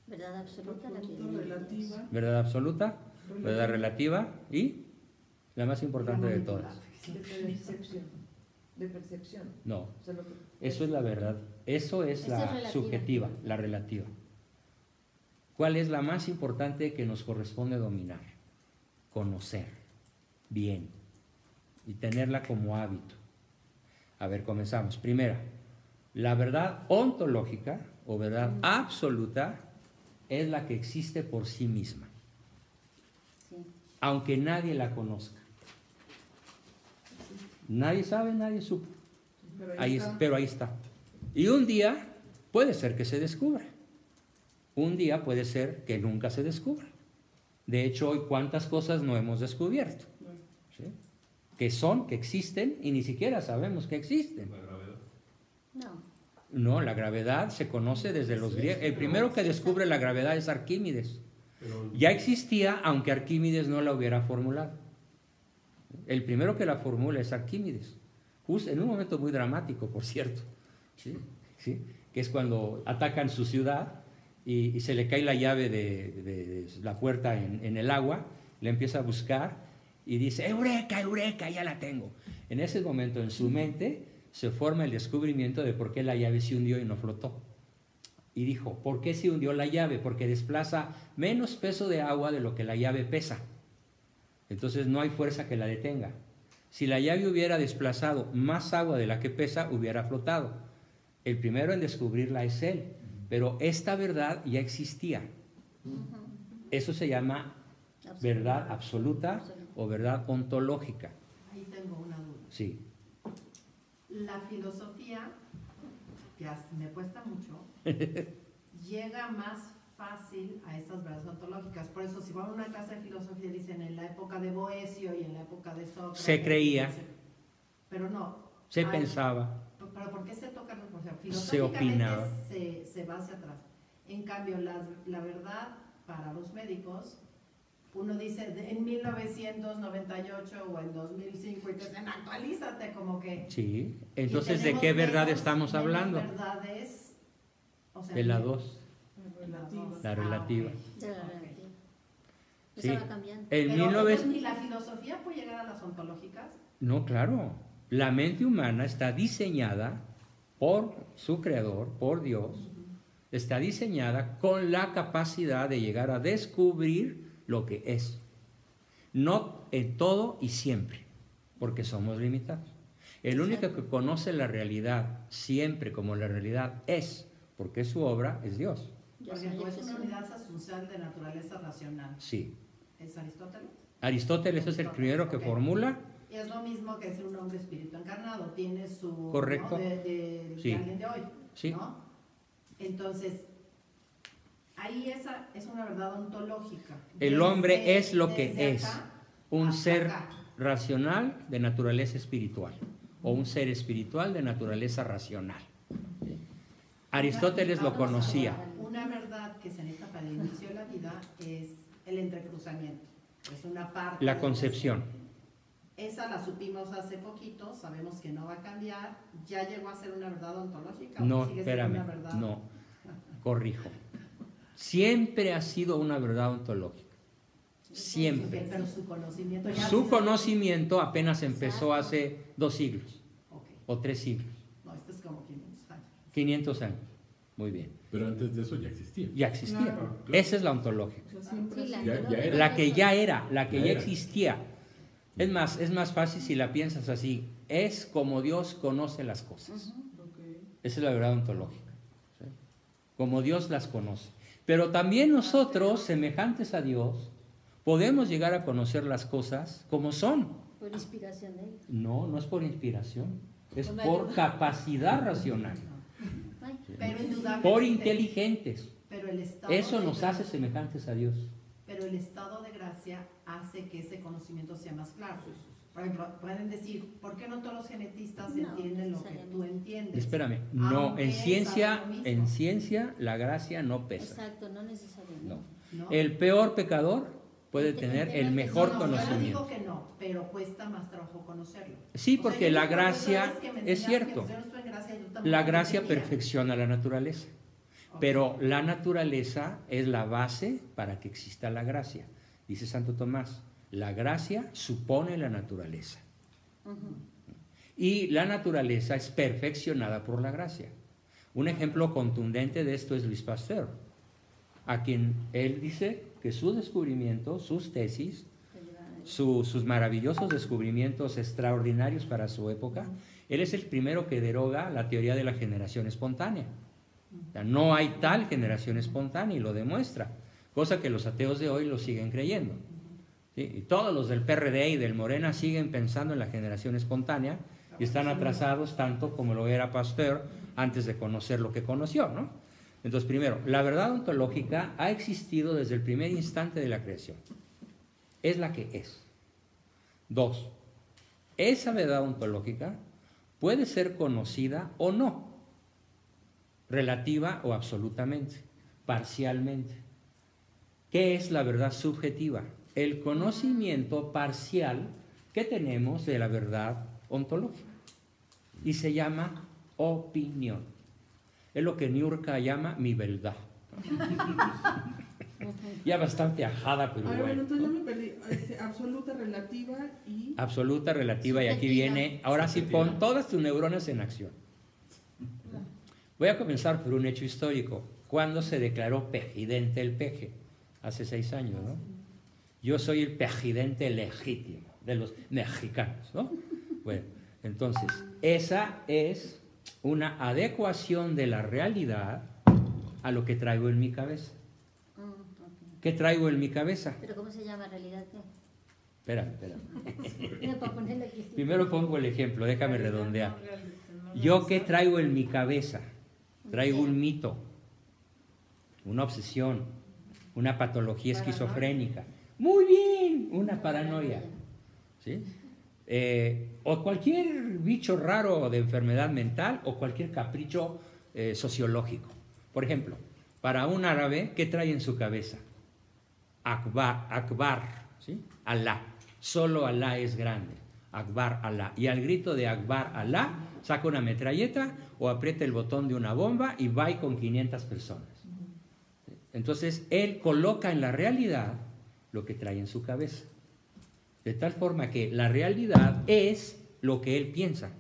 [SPEAKER 2] Verdad absoluta, la que
[SPEAKER 3] Absoluta, relativa.
[SPEAKER 1] Verdad absoluta, verdad relativa y la más importante de todas.
[SPEAKER 6] De percepción. De percepción.
[SPEAKER 1] No,
[SPEAKER 6] O sea, lo que-
[SPEAKER 1] eso es la verdad. Eso es
[SPEAKER 2] Esa
[SPEAKER 1] la
[SPEAKER 2] es relativa.
[SPEAKER 1] subjetiva, la relativa. ¿Cuál es la más importante que nos corresponde dominar? Conocer bien y tenerla como hábito. A ver, comenzamos. Primera, la verdad ontológica o verdad absoluta es la que existe por sí misma,
[SPEAKER 2] Sí.
[SPEAKER 1] aunque nadie la conozca. Nadie sabe, nadie supo. Pero ahí está. Y un día puede ser que se descubra. Un día puede ser que nunca se descubra. De hecho, hoy cuántas cosas no hemos descubierto, ¿sí? Que existen y ni siquiera sabemos que existen.
[SPEAKER 4] La gravedad.
[SPEAKER 2] No.
[SPEAKER 1] No, la gravedad se conoce desde los griegos. El primero que descubre la gravedad es Arquímedes.
[SPEAKER 4] Pero
[SPEAKER 1] Ya existía, aunque Arquímedes no la hubiera formulado. El primero que la formula es Arquímedes, justo en un momento muy dramático, por cierto, ¿sí? ¿Sí? Que es cuando atacan su ciudad y se le cae la llave de la puerta en el agua, le empieza a buscar y dice, ¡Eureka, Eureka, ya la tengo! En ese momento en su mente se forma el descubrimiento de por qué la llave se hundió y no flotó. Y dijo, ¿por qué se hundió la llave? Porque desplaza menos peso de agua de lo que la llave pesa. Entonces no hay fuerza que la detenga. Si la llave hubiera desplazado más agua de la que pesa, hubiera flotado. El primero en descubrirla es él, pero esta verdad ya existía. Eso se llama verdad absoluta o verdad ontológica.
[SPEAKER 5] Ahí tengo una duda.
[SPEAKER 1] Sí,
[SPEAKER 5] La filosofía, que me cuesta mucho, llega más fácil a estas verdades ontológicas. Por eso, si van a una clase de filosofía, dicen en la época de Boecio y en la época de Sócrates.
[SPEAKER 1] Se creía.
[SPEAKER 5] Pero no.
[SPEAKER 1] se
[SPEAKER 5] Hay-
[SPEAKER 1] pensaba,
[SPEAKER 5] ¿Pero por qué se tocan? O sea,
[SPEAKER 1] se
[SPEAKER 5] filosóficamente
[SPEAKER 1] opinaba.
[SPEAKER 5] se va hacia atrás. En cambio, la verdad para los médicos, uno dice en 1998 o en 2005 y te dicen actualízate, como que.
[SPEAKER 1] Sí.
[SPEAKER 5] Y
[SPEAKER 1] Entonces, ¿de
[SPEAKER 5] tenemos
[SPEAKER 1] qué verdad
[SPEAKER 5] menos-
[SPEAKER 1] estamos
[SPEAKER 5] menos
[SPEAKER 1] hablando?
[SPEAKER 5] verdades, o sea,
[SPEAKER 1] De la 2.
[SPEAKER 3] Relativa.
[SPEAKER 1] La relativa.
[SPEAKER 5] ok.
[SPEAKER 2] De la relativa.
[SPEAKER 1] Sí.
[SPEAKER 2] Eso va cambiando.
[SPEAKER 1] En
[SPEAKER 5] Pero
[SPEAKER 1] 19...
[SPEAKER 5] entonces, ni la filosofía puede llegar a las ontológicas.
[SPEAKER 1] No, claro. La mente humana está diseñada por su creador, por Dios. Está diseñada con la capacidad de llegar a descubrir lo que es. No en todo y siempre, porque somos limitados. El único que conoce la realidad siempre como la realidad es, porque su obra es Dios.
[SPEAKER 2] Yo
[SPEAKER 5] Por
[SPEAKER 2] soy
[SPEAKER 5] ejemplo, es una
[SPEAKER 2] excepción.
[SPEAKER 5] unidad asunción de naturaleza racional.
[SPEAKER 1] Sí.
[SPEAKER 5] ¿Es Aristóteles?
[SPEAKER 1] Aristóteles es el primero que
[SPEAKER 5] Ok.
[SPEAKER 1] formula.
[SPEAKER 5] Y es lo mismo que ser un hombre espíritu encarnado. Tiene su.
[SPEAKER 1] Correcto.
[SPEAKER 5] ¿no? de
[SPEAKER 1] Sí.
[SPEAKER 5] alguien de hoy.
[SPEAKER 1] Sí.
[SPEAKER 5] ¿No? Entonces, ahí esa es una verdad ontológica.
[SPEAKER 1] El hombre es lo que
[SPEAKER 5] desde
[SPEAKER 1] es,
[SPEAKER 5] acá
[SPEAKER 1] un
[SPEAKER 5] hasta
[SPEAKER 1] ser
[SPEAKER 5] acá.
[SPEAKER 1] racional de naturaleza espiritual o un ser espiritual de naturaleza racional. Aristóteles lo
[SPEAKER 5] Vamos a
[SPEAKER 1] conocía.
[SPEAKER 5] ver, una verdad que se necesita para el inicio de la vida es el entrecruzamiento. Es una parte.
[SPEAKER 1] La
[SPEAKER 5] de
[SPEAKER 1] concepción.
[SPEAKER 5] Esa la supimos hace poquito, sabemos que no va a cambiar. ¿Ya llegó a ser una verdad ontológica?
[SPEAKER 1] No,
[SPEAKER 5] ¿O sigue siendo
[SPEAKER 1] espérame,
[SPEAKER 5] una verdad?
[SPEAKER 1] no, corrijo. Siempre ha sido una verdad ontológica. Siempre.
[SPEAKER 5] Pero su conocimiento ya ha
[SPEAKER 1] Su
[SPEAKER 5] sido-
[SPEAKER 1] conocimiento apenas empezó hace 2 siglos
[SPEAKER 5] Ok.
[SPEAKER 1] o 3 siglos,
[SPEAKER 5] No, esto es como 500 años.
[SPEAKER 1] 500 años. Muy bien.
[SPEAKER 7] Pero antes de eso ya existía.
[SPEAKER 1] Ya existía.
[SPEAKER 3] Claro.
[SPEAKER 1] Esa es la ontológica.
[SPEAKER 3] O sea, siempre
[SPEAKER 2] Sí, la
[SPEAKER 3] ha
[SPEAKER 7] Ya-
[SPEAKER 3] sido-
[SPEAKER 7] ya era.
[SPEAKER 1] La que ya era, la que
[SPEAKER 7] Ya
[SPEAKER 1] ya
[SPEAKER 7] era.
[SPEAKER 1] existía. Es más fácil si la piensas así. Es como Dios conoce las cosas.
[SPEAKER 3] Ok.
[SPEAKER 1] Esa es la verdad ontológica. ¿Sí? Como Dios las conoce. Pero también nosotros, semejantes a Dios, podemos llegar a conocer las cosas como son.
[SPEAKER 2] Por inspiración de él.
[SPEAKER 1] No, no es por inspiración. es
[SPEAKER 6] Con
[SPEAKER 1] por
[SPEAKER 6] ayuda.
[SPEAKER 1] capacidad racional,
[SPEAKER 2] Ay,
[SPEAKER 5] Pero indudablemente.
[SPEAKER 1] por inteligentes.
[SPEAKER 5] Pero el estado
[SPEAKER 1] Eso
[SPEAKER 5] de
[SPEAKER 1] nos
[SPEAKER 5] gracia-
[SPEAKER 1] hace semejantes a Dios.
[SPEAKER 5] Pero el estado de gracia hace que ese conocimiento sea más claro. Por ejemplo, pueden decir, ¿por qué no todos los genetistas
[SPEAKER 2] No,
[SPEAKER 5] entienden lo que tú
[SPEAKER 2] necesariamente.
[SPEAKER 5] entiendes?
[SPEAKER 1] Espérame, no,
[SPEAKER 5] Aunque
[SPEAKER 1] en
[SPEAKER 5] es
[SPEAKER 1] ciencia,
[SPEAKER 5] algo mismo.
[SPEAKER 1] en ciencia la gracia no pesa.
[SPEAKER 2] exacto, no necesariamente.
[SPEAKER 1] No.
[SPEAKER 5] ¿No?
[SPEAKER 1] El peor pecador puede
[SPEAKER 2] El
[SPEAKER 1] tener
[SPEAKER 2] tema
[SPEAKER 1] el
[SPEAKER 2] es
[SPEAKER 1] mejor
[SPEAKER 5] No, yo no
[SPEAKER 1] conocimiento.
[SPEAKER 5] digo que no, pero cuesta más trabajo conocerlo.
[SPEAKER 1] Sí,
[SPEAKER 5] O sea,
[SPEAKER 1] porque
[SPEAKER 5] yo
[SPEAKER 1] la
[SPEAKER 5] digo,
[SPEAKER 1] gracia
[SPEAKER 5] pues, que me
[SPEAKER 1] es
[SPEAKER 5] enseñaste
[SPEAKER 1] cierto.
[SPEAKER 5] que, pues, yo no estoy en gracia, yo tampoco
[SPEAKER 1] La
[SPEAKER 5] lo
[SPEAKER 1] gracia
[SPEAKER 5] entendía.
[SPEAKER 1] perfecciona la naturaleza,
[SPEAKER 5] Ok.
[SPEAKER 1] pero la naturaleza es la base para que exista la gracia. Dice Santo Tomás, la gracia supone la naturaleza.
[SPEAKER 2] Ujú.
[SPEAKER 1] Y la naturaleza es perfeccionada por la gracia. Un ejemplo contundente de esto es Luis Pasteur, a quien él dice que su descubrimiento, sus tesis, sus maravillosos descubrimientos extraordinarios para su época, él es el primero que deroga la teoría de la generación espontánea. O sea, no hay tal generación espontánea y lo demuestra, cosa que los ateos de hoy lo siguen creyendo. ¿Sí? Y todos los del PRD y del Morena siguen pensando en la generación espontánea y están atrasados tanto como lo era Pasteur antes de conocer lo que conoció, ¿no? Entonces, primero, la verdad ontológica ha existido desde el primer instante de la creación. Es la que es. Dos, esa verdad ontológica puede ser conocida o no, relativa o absolutamente, parcialmente. ¿Qué es la verdad subjetiva? El conocimiento parcial que tenemos de la verdad ontológica. Y se llama opinión. Es lo que Niurka llama mi verdad. Ya bastante ajada, pero
[SPEAKER 3] A ver, bueno,
[SPEAKER 1] bueno.
[SPEAKER 3] entonces yo me perdí. Absoluta, relativa y...
[SPEAKER 1] Absoluta, relativa, y aquí
[SPEAKER 2] Subjetiva.
[SPEAKER 1] viene, ahora sí pon todas tus neuronas en acción. Voy a comenzar por un hecho histórico. ¿Cuándo se declaró pejidente el peje? Hace 6 años, ¿no? Yo soy el pejidente legítimo de los mexicanos, ¿no? Bueno, entonces, esa es una adecuación de la realidad a lo que traigo en mi cabeza.
[SPEAKER 2] Mm, ok.
[SPEAKER 1] ¿Qué traigo en mi cabeza?
[SPEAKER 2] Pero ¿cómo se llama realidad qué?
[SPEAKER 1] Espera.
[SPEAKER 2] Mira, para ponerle aquí.
[SPEAKER 1] Primero pongo el ejemplo, déjame redondear. ¿Yo qué traigo en mi cabeza? Traigo un mito, una obsesión, una patología esquizofrénica. Muy bien, una paranoia. ¿Sí? O cualquier bicho raro de enfermedad mental o cualquier capricho sociológico. Por ejemplo, para un árabe, ¿qué trae en su cabeza? Akbar, ¿sí? Alá. Solo Alá es grande. Akbar Alá. Y al grito de Akbar Alá, saca una metralleta o aprieta el botón de una bomba y va con 500 personas. Entonces, él coloca en la realidad lo que trae en su cabeza. De tal forma que la realidad es lo que él piensa.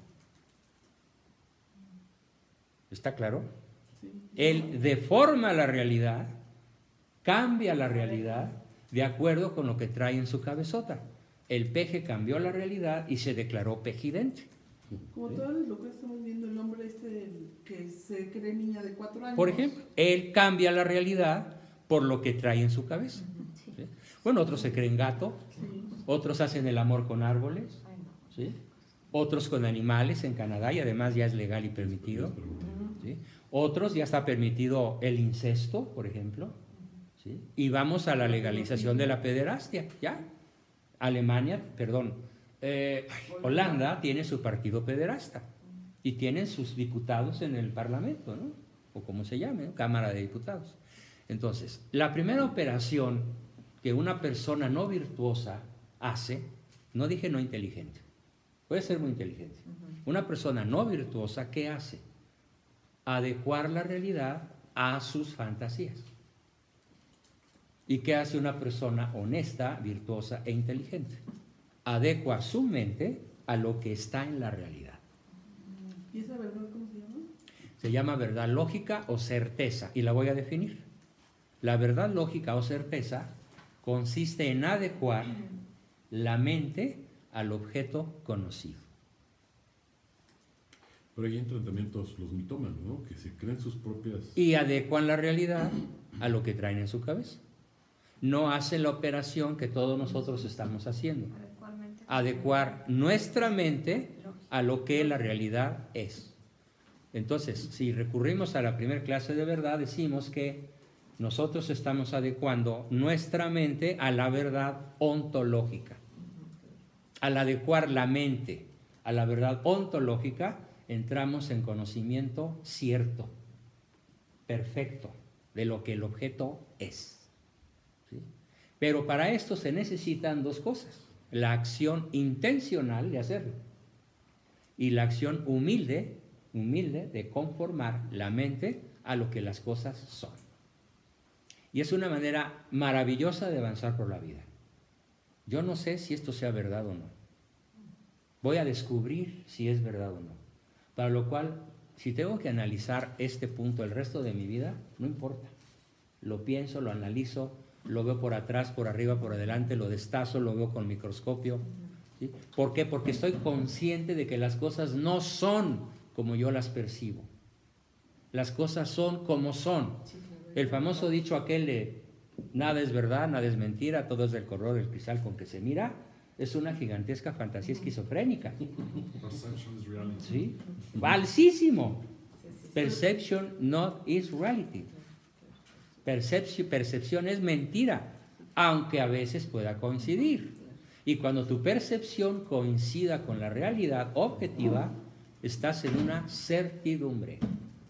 [SPEAKER 1] ¿Está claro? Él deforma la realidad, cambia la realidad de acuerdo con lo que trae en su cabezota. El peje cambió la realidad y se declaró pejidente.
[SPEAKER 3] Como todas las locuras estamos viendo, el hombre este que se cree niña de 4 años.
[SPEAKER 1] Por ejemplo, él cambia la realidad por lo que trae en su cabeza. ¿Sí? Bueno, otros se creen gato,
[SPEAKER 3] Sí.
[SPEAKER 1] otros hacen el amor con árboles, ¿sí? Otros con animales en Canadá y además ya es legal y permitido. ¿Sí? Otros ya está permitido el incesto, por ejemplo. ¿Sí? Y vamos a la legalización de la pederastia, ¿ya? Holanda tiene su partido pederasta y tienen sus diputados en el Parlamento, ¿no? O como se llame, ¿no? Cámara de Diputados. Entonces, la primera operación que una persona no virtuosa hace, no dije no inteligente, puede ser muy inteligente. Una persona no virtuosa, ¿qué hace? Adecuar la realidad a sus fantasías. ¿Y qué hace una persona honesta, virtuosa e inteligente? Adecua su mente a lo que está en la realidad.
[SPEAKER 3] ¿Y esa verdad cómo se llama?
[SPEAKER 1] Se llama verdad lógica o certeza y la voy a definir. La verdad lógica o certeza consiste en adecuar la mente al objeto conocido.
[SPEAKER 4] Pero ahí entran también todos los mitómanos, ¿no? Que se creen sus propias...
[SPEAKER 1] Y adecuan la realidad a lo que traen en su cabeza. No hacen la operación que todos nosotros estamos haciendo. Adecuar nuestra mente a lo que la realidad es. Entonces, si recurrimos a la primera clase de verdad, decimos que nosotros estamos adecuando nuestra mente a la verdad ontológica. Al adecuar la mente a la verdad ontológica, entramos en conocimiento cierto, perfecto, de lo que el objeto es. ¿Sí? Pero para esto se necesitan dos cosas: la acción intencional de hacerlo y la acción humilde de conformar la mente a lo que las cosas son. Y es una manera maravillosa de avanzar por la vida. Yo no sé si esto sea verdad o no. Voy a descubrir si es verdad o no. Para lo cual, si tengo que analizar este punto el resto de mi vida, no importa. Lo pienso, lo analizo, lo veo por atrás, por arriba, por adelante, lo destazo, lo veo con microscopio. ¿Sí? ¿Por qué? Porque estoy consciente de que las cosas no son como yo las percibo. Las cosas son como son. El famoso dicho aquel de nada es verdad, nada es mentira, todo es del color del cristal con que se mira, es una gigantesca fantasía esquizofrénica.
[SPEAKER 4] Perception is reality.
[SPEAKER 1] ¿Sí? Falsísimo. Perception not is reality. Percepción es mentira, aunque a veces pueda coincidir. Y cuando tu percepción coincida con la realidad objetiva, estás en una certidumbre,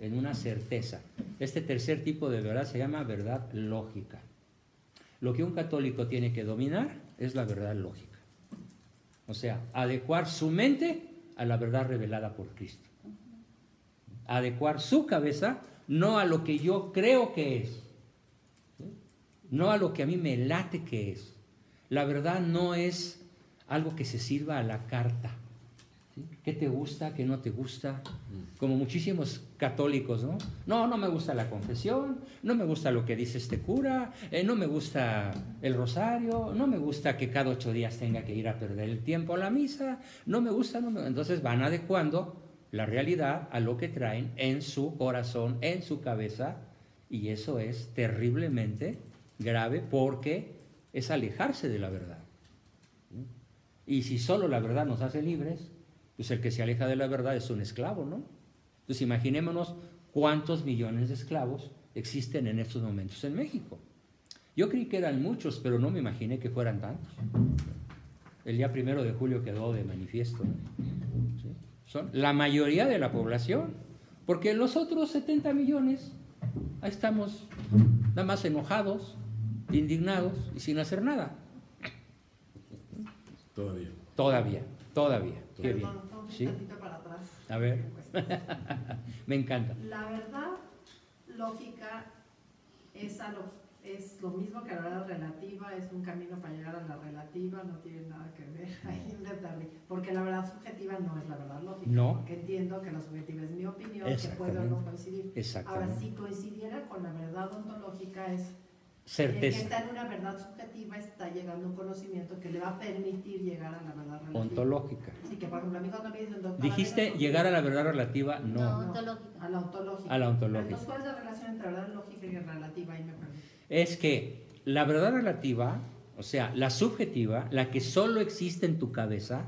[SPEAKER 1] en una certeza. Este tercer tipo de verdad se llama verdad lógica. Lo que un católico tiene que dominar es la verdad lógica. O sea, adecuar su mente a la verdad revelada por Cristo. Adecuar su cabeza no a lo que yo creo que es, ¿sí? No a lo que a mí me late que es. La verdad no es algo que se sirva a la carta. ¿Sí? ¿Qué te gusta? ¿Qué no te gusta? Como muchísimos católicos, ¿no? No me gusta la confesión, no me gusta lo que dice este cura, no me gusta el rosario, no me gusta que cada 8 días tenga que ir a perder el tiempo a la misa, no me gusta. Entonces van adecuando la realidad a lo que traen en su corazón, en su cabeza, y eso es terriblemente grave porque es alejarse de la verdad. ¿Sí? Y si solo la verdad nos hace libres, pues el que se aleja de la verdad es un esclavo, ¿no? Entonces imaginémonos cuántos millones de esclavos existen en estos momentos en México. Yo creí que eran muchos, pero no me imaginé que fueran tantos. El día 1 de julio quedó de manifiesto, ¿no? ¿Sí? Son la mayoría de la población, porque los otros 70 millones, ahí estamos, nada más enojados, indignados y sin hacer nada. Todavía. Qué bien. ¿Sí?
[SPEAKER 5] Un tantito para atrás.
[SPEAKER 1] A ver. Me encanta.
[SPEAKER 5] La verdad lógica es lo mismo que la verdad relativa, es un camino para llegar a la relativa, no tiene nada que ver ahí en detalle, porque la verdad subjetiva no es la verdad lógica,
[SPEAKER 1] No.
[SPEAKER 5] porque entiendo que la subjetiva es mi opinión, que puede o no coincidir.
[SPEAKER 1] Exactamente.
[SPEAKER 5] Ahora, si coincidiera con la verdad ontológica, es
[SPEAKER 1] Certeza.
[SPEAKER 5] el que está en una verdad subjetiva está llegando a un conocimiento que le va a permitir llegar a la verdad relativa.
[SPEAKER 1] Ontológica.
[SPEAKER 5] Sí, que por ejemplo, a mí cuando me dicen doctora,
[SPEAKER 1] ¿Dijiste llegar a la verdad relativa? No.
[SPEAKER 2] Ontológica.
[SPEAKER 5] a la ontológica.
[SPEAKER 1] A la ontológica.
[SPEAKER 5] Entonces, ¿cuál es la relación entre verdad lógica y relativa? Ahí me perdí.
[SPEAKER 1] Es que la verdad relativa, o sea, la subjetiva, la que solo existe en tu cabeza,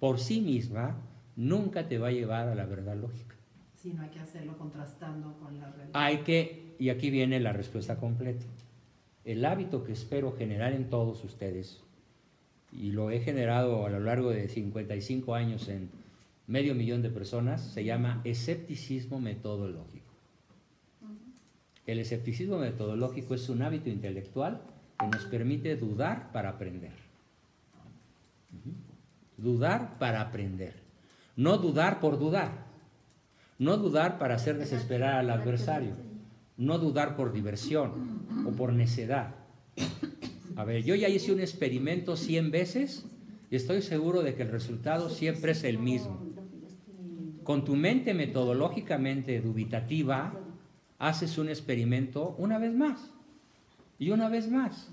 [SPEAKER 1] por sí misma, nunca te va a llevar a la verdad lógica.
[SPEAKER 5] Sí, no hay que hacerlo contrastando con la realidad.
[SPEAKER 1] Hay que, y aquí viene la respuesta completa. El hábito que espero generar en todos ustedes, y lo he generado a lo largo de 55 años en 500,000 de personas, se llama escepticismo metodológico. El escepticismo metodológico es un hábito intelectual que nos permite dudar para aprender. Dudar para aprender. No dudar por dudar. No dudar para hacer desesperar al adversario. No dudar por diversión o por necedad. A ver, yo ya hice un experimento 100 veces y estoy seguro de que el resultado siempre es el mismo. Con tu mente metodológicamente dubitativa, haces un experimento una vez más y una vez más.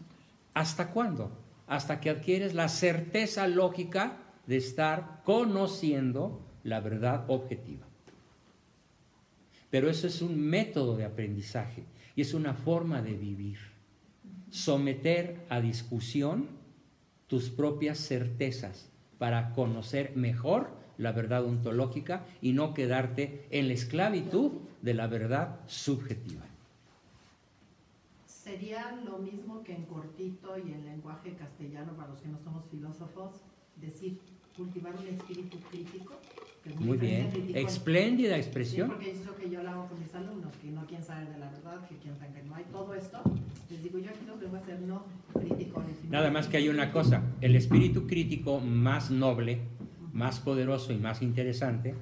[SPEAKER 1] ¿Hasta cuándo? Hasta que adquieres la certeza lógica de estar conociendo la verdad objetiva. Pero eso es un método de aprendizaje y es una forma de vivir. Someter a discusión tus propias certezas para conocer mejor la verdad ontológica y no quedarte en la esclavitud de la verdad subjetiva.
[SPEAKER 5] Sería lo mismo que en cortito y en lenguaje castellano, para los que no somos filósofos, decir, cultivar un espíritu crítico. Que es
[SPEAKER 1] Muy bien,
[SPEAKER 5] diferente a crítico.
[SPEAKER 1] espléndida
[SPEAKER 5] Sí,
[SPEAKER 1] expresión.
[SPEAKER 5] porque es lo que yo lo hago con mis alumnos, que no quieren saber de la verdad, que quieren saber que no hay todo esto. Les digo, yo aquí lo que voy a hacer no criticones. sino
[SPEAKER 1] Nada más que hay una cosa, el espíritu crítico más noble, más poderoso y más interesante,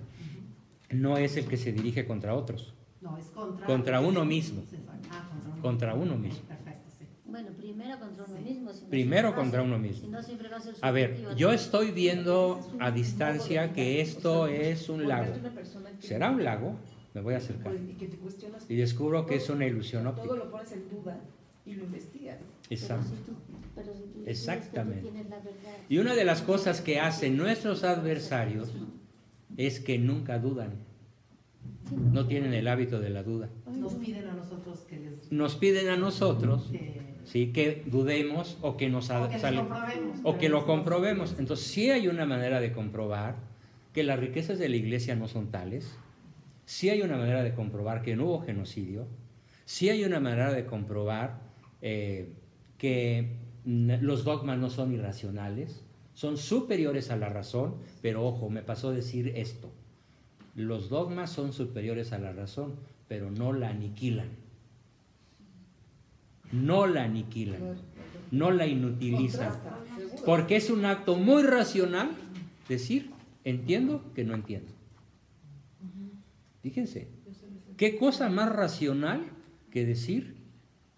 [SPEAKER 1] no es el que se dirige contra otros,
[SPEAKER 5] No, es
[SPEAKER 1] contra uno mismo. Contra uno
[SPEAKER 5] Ok,
[SPEAKER 1] mismo.
[SPEAKER 5] perfecto, sí.
[SPEAKER 2] Bueno, primero contra uno mismo. Si no
[SPEAKER 1] Primero
[SPEAKER 2] siempre va a
[SPEAKER 1] contra
[SPEAKER 2] ser-
[SPEAKER 1] uno mismo.
[SPEAKER 2] Si no, siempre va a ser
[SPEAKER 1] A ver,
[SPEAKER 2] subjetivo.
[SPEAKER 1] yo estoy viendo a distancia que esto es un lago.
[SPEAKER 6] Volverte una persona que-
[SPEAKER 1] ¿Será un lago? Me voy a acercar.
[SPEAKER 6] Pues, y que te cuestionas
[SPEAKER 1] Y descubro que es una ilusión
[SPEAKER 6] todo
[SPEAKER 1] óptica.
[SPEAKER 6] lo pones en duda y lo investigas.
[SPEAKER 1] Exacto.
[SPEAKER 2] Pero si tú dices que
[SPEAKER 1] Exactamente.
[SPEAKER 2] tú tienes la verdad.
[SPEAKER 1] Y una de las cosas que hacen nuestros adversarios es que nunca dudan,
[SPEAKER 2] Sí,
[SPEAKER 1] no tienen el hábito de la duda.
[SPEAKER 5] Nos piden a nosotros que les...
[SPEAKER 1] Nos piden a nosotros,
[SPEAKER 5] que-
[SPEAKER 1] sí, que dudemos o que nos
[SPEAKER 5] o que les
[SPEAKER 1] sale-
[SPEAKER 5] comprobemos.
[SPEAKER 1] o que lo
[SPEAKER 5] Pero-
[SPEAKER 1] comprobemos. Entonces sí hay una manera de comprobar que las riquezas de la iglesia no son tales, sí hay una manera de comprobar que no hubo genocidio, sí hay una manera de comprobar que los dogmas no son irracionales, son superiores a la razón, pero ojo, me pasó a decir esto, los dogmas son superiores a la razón, pero no la aniquilan, no la aniquilan, no la inutilizan.
[SPEAKER 6] Contrasta, seguro.
[SPEAKER 1] Porque es un acto muy racional decir, entiendo que no entiendo. Fíjense, ¿qué cosa más racional que decir,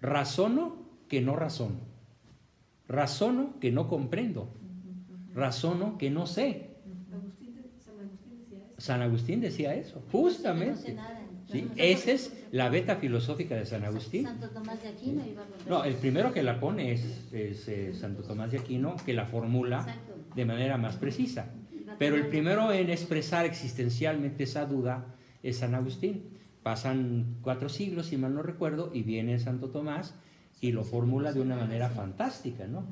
[SPEAKER 1] razono que no razono? Razono que no comprendo. Razono que no sé. San Agustín decía eso,
[SPEAKER 2] No sé
[SPEAKER 1] justamente.
[SPEAKER 2] nada.
[SPEAKER 1] ¿Sí?
[SPEAKER 2] Nosotros-
[SPEAKER 1] Esa es la beta filosófica de San Agustín.
[SPEAKER 2] Santo Tomás de Aquino iba a volver.
[SPEAKER 1] No, el primero que la pone es Santo Tomás de Aquino, que la formula
[SPEAKER 2] Exacto.
[SPEAKER 1] de manera más precisa.
[SPEAKER 2] Iba a
[SPEAKER 1] Pero el
[SPEAKER 2] tomar-
[SPEAKER 1] primero en expresar existencialmente esa duda es San Agustín. Pasan 4 siglos, si mal no recuerdo, y viene Santo Tomás y lo formula de una manera fantástica, ¿no?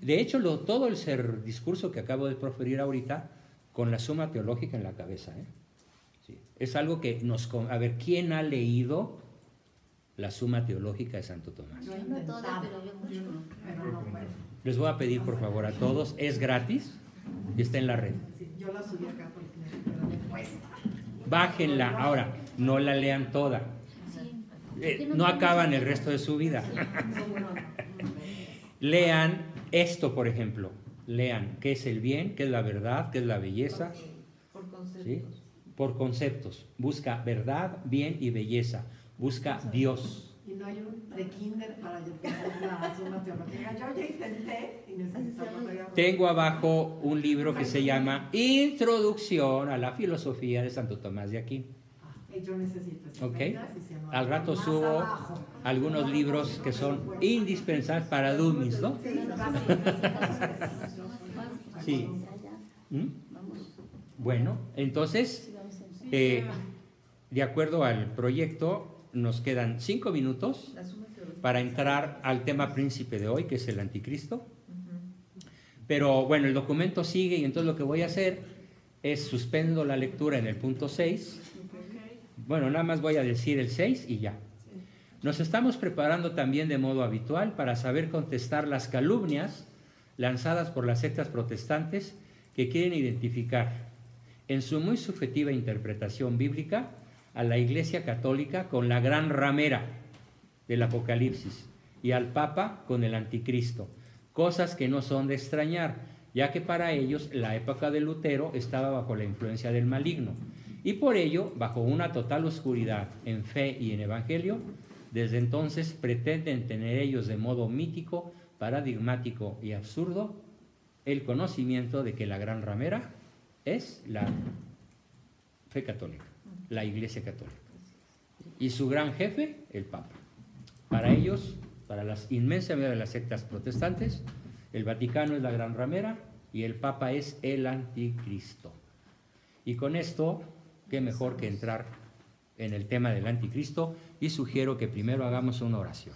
[SPEAKER 1] De hecho, todo el discurso que acabo de proferir ahorita, con la Suma Teológica en la cabeza, ¿eh? Sí. Es algo que a ver, ¿quién ha leído la Suma Teológica de Santo Tomás?
[SPEAKER 5] Yo he
[SPEAKER 2] Yo no toda,
[SPEAKER 5] intentado,
[SPEAKER 2] pero yo mucho.
[SPEAKER 5] pero no puedo.
[SPEAKER 1] Les voy a pedir, por favor, a todos, es gratis y está en la red.
[SPEAKER 5] Sí, yo la subí acá porque me cuesta.
[SPEAKER 1] Bájenla. Ahora, no la lean toda.
[SPEAKER 2] Sí.
[SPEAKER 1] No acaban el resto de su vida. Lean esto, por ejemplo. Lean qué es el bien, qué es la verdad, qué es la belleza.
[SPEAKER 6] Por conceptos.
[SPEAKER 1] ¿Sí? Por conceptos. Busca verdad, bien y belleza. Busca Dios.
[SPEAKER 5] Y no hay un pre-kinder para llevar la Suma Teológica. Yo ya intenté y necesitaba todavía...
[SPEAKER 1] Tengo abajo un libro que se llama Introducción a la Filosofía de Santo Tomás de Aquino.
[SPEAKER 5] Yo necesito ese
[SPEAKER 1] Ok.
[SPEAKER 5] apenas y se me
[SPEAKER 1] Al rato
[SPEAKER 5] más
[SPEAKER 1] subo
[SPEAKER 5] abajo.
[SPEAKER 1] algunos libros que son indispensables para dummies, ¿no?
[SPEAKER 5] Sí,
[SPEAKER 1] Sí. ¿Mm?
[SPEAKER 2] Vamos.
[SPEAKER 1] Bueno, entonces,
[SPEAKER 2] Sí, vamos a-
[SPEAKER 1] de acuerdo al proyecto, nos quedan 5 minutos
[SPEAKER 6] La suma teológica.
[SPEAKER 1] para entrar al tema príncipe de hoy, que es el anticristo. Pero bueno, el documento sigue y entonces lo que voy a hacer es suspendo la lectura en el punto 6. Bueno, nada más voy a decir el 6 y ya. Nos estamos preparando también de modo habitual para saber contestar las calumnias lanzadas por las sectas protestantes que quieren identificar, en su muy subjetiva interpretación bíblica, a la Iglesia Católica con la gran ramera del Apocalipsis y al Papa con el Anticristo, cosas que no son de extrañar, ya que para ellos la época de Lutero estaba bajo la influencia del maligno y por ello, bajo una total oscuridad en fe y en evangelio, desde entonces pretenden tener ellos de modo mítico, paradigmático y absurdo el conocimiento de que la gran ramera es la fe católica, la Iglesia Católica. Y su gran jefe, el Papa. Para ellos, para la inmensa mayoría de las sectas protestantes, el Vaticano es la gran ramera y el Papa es el anticristo. Y con esto, qué mejor que entrar en el tema del anticristo y sugiero que primero hagamos una oración.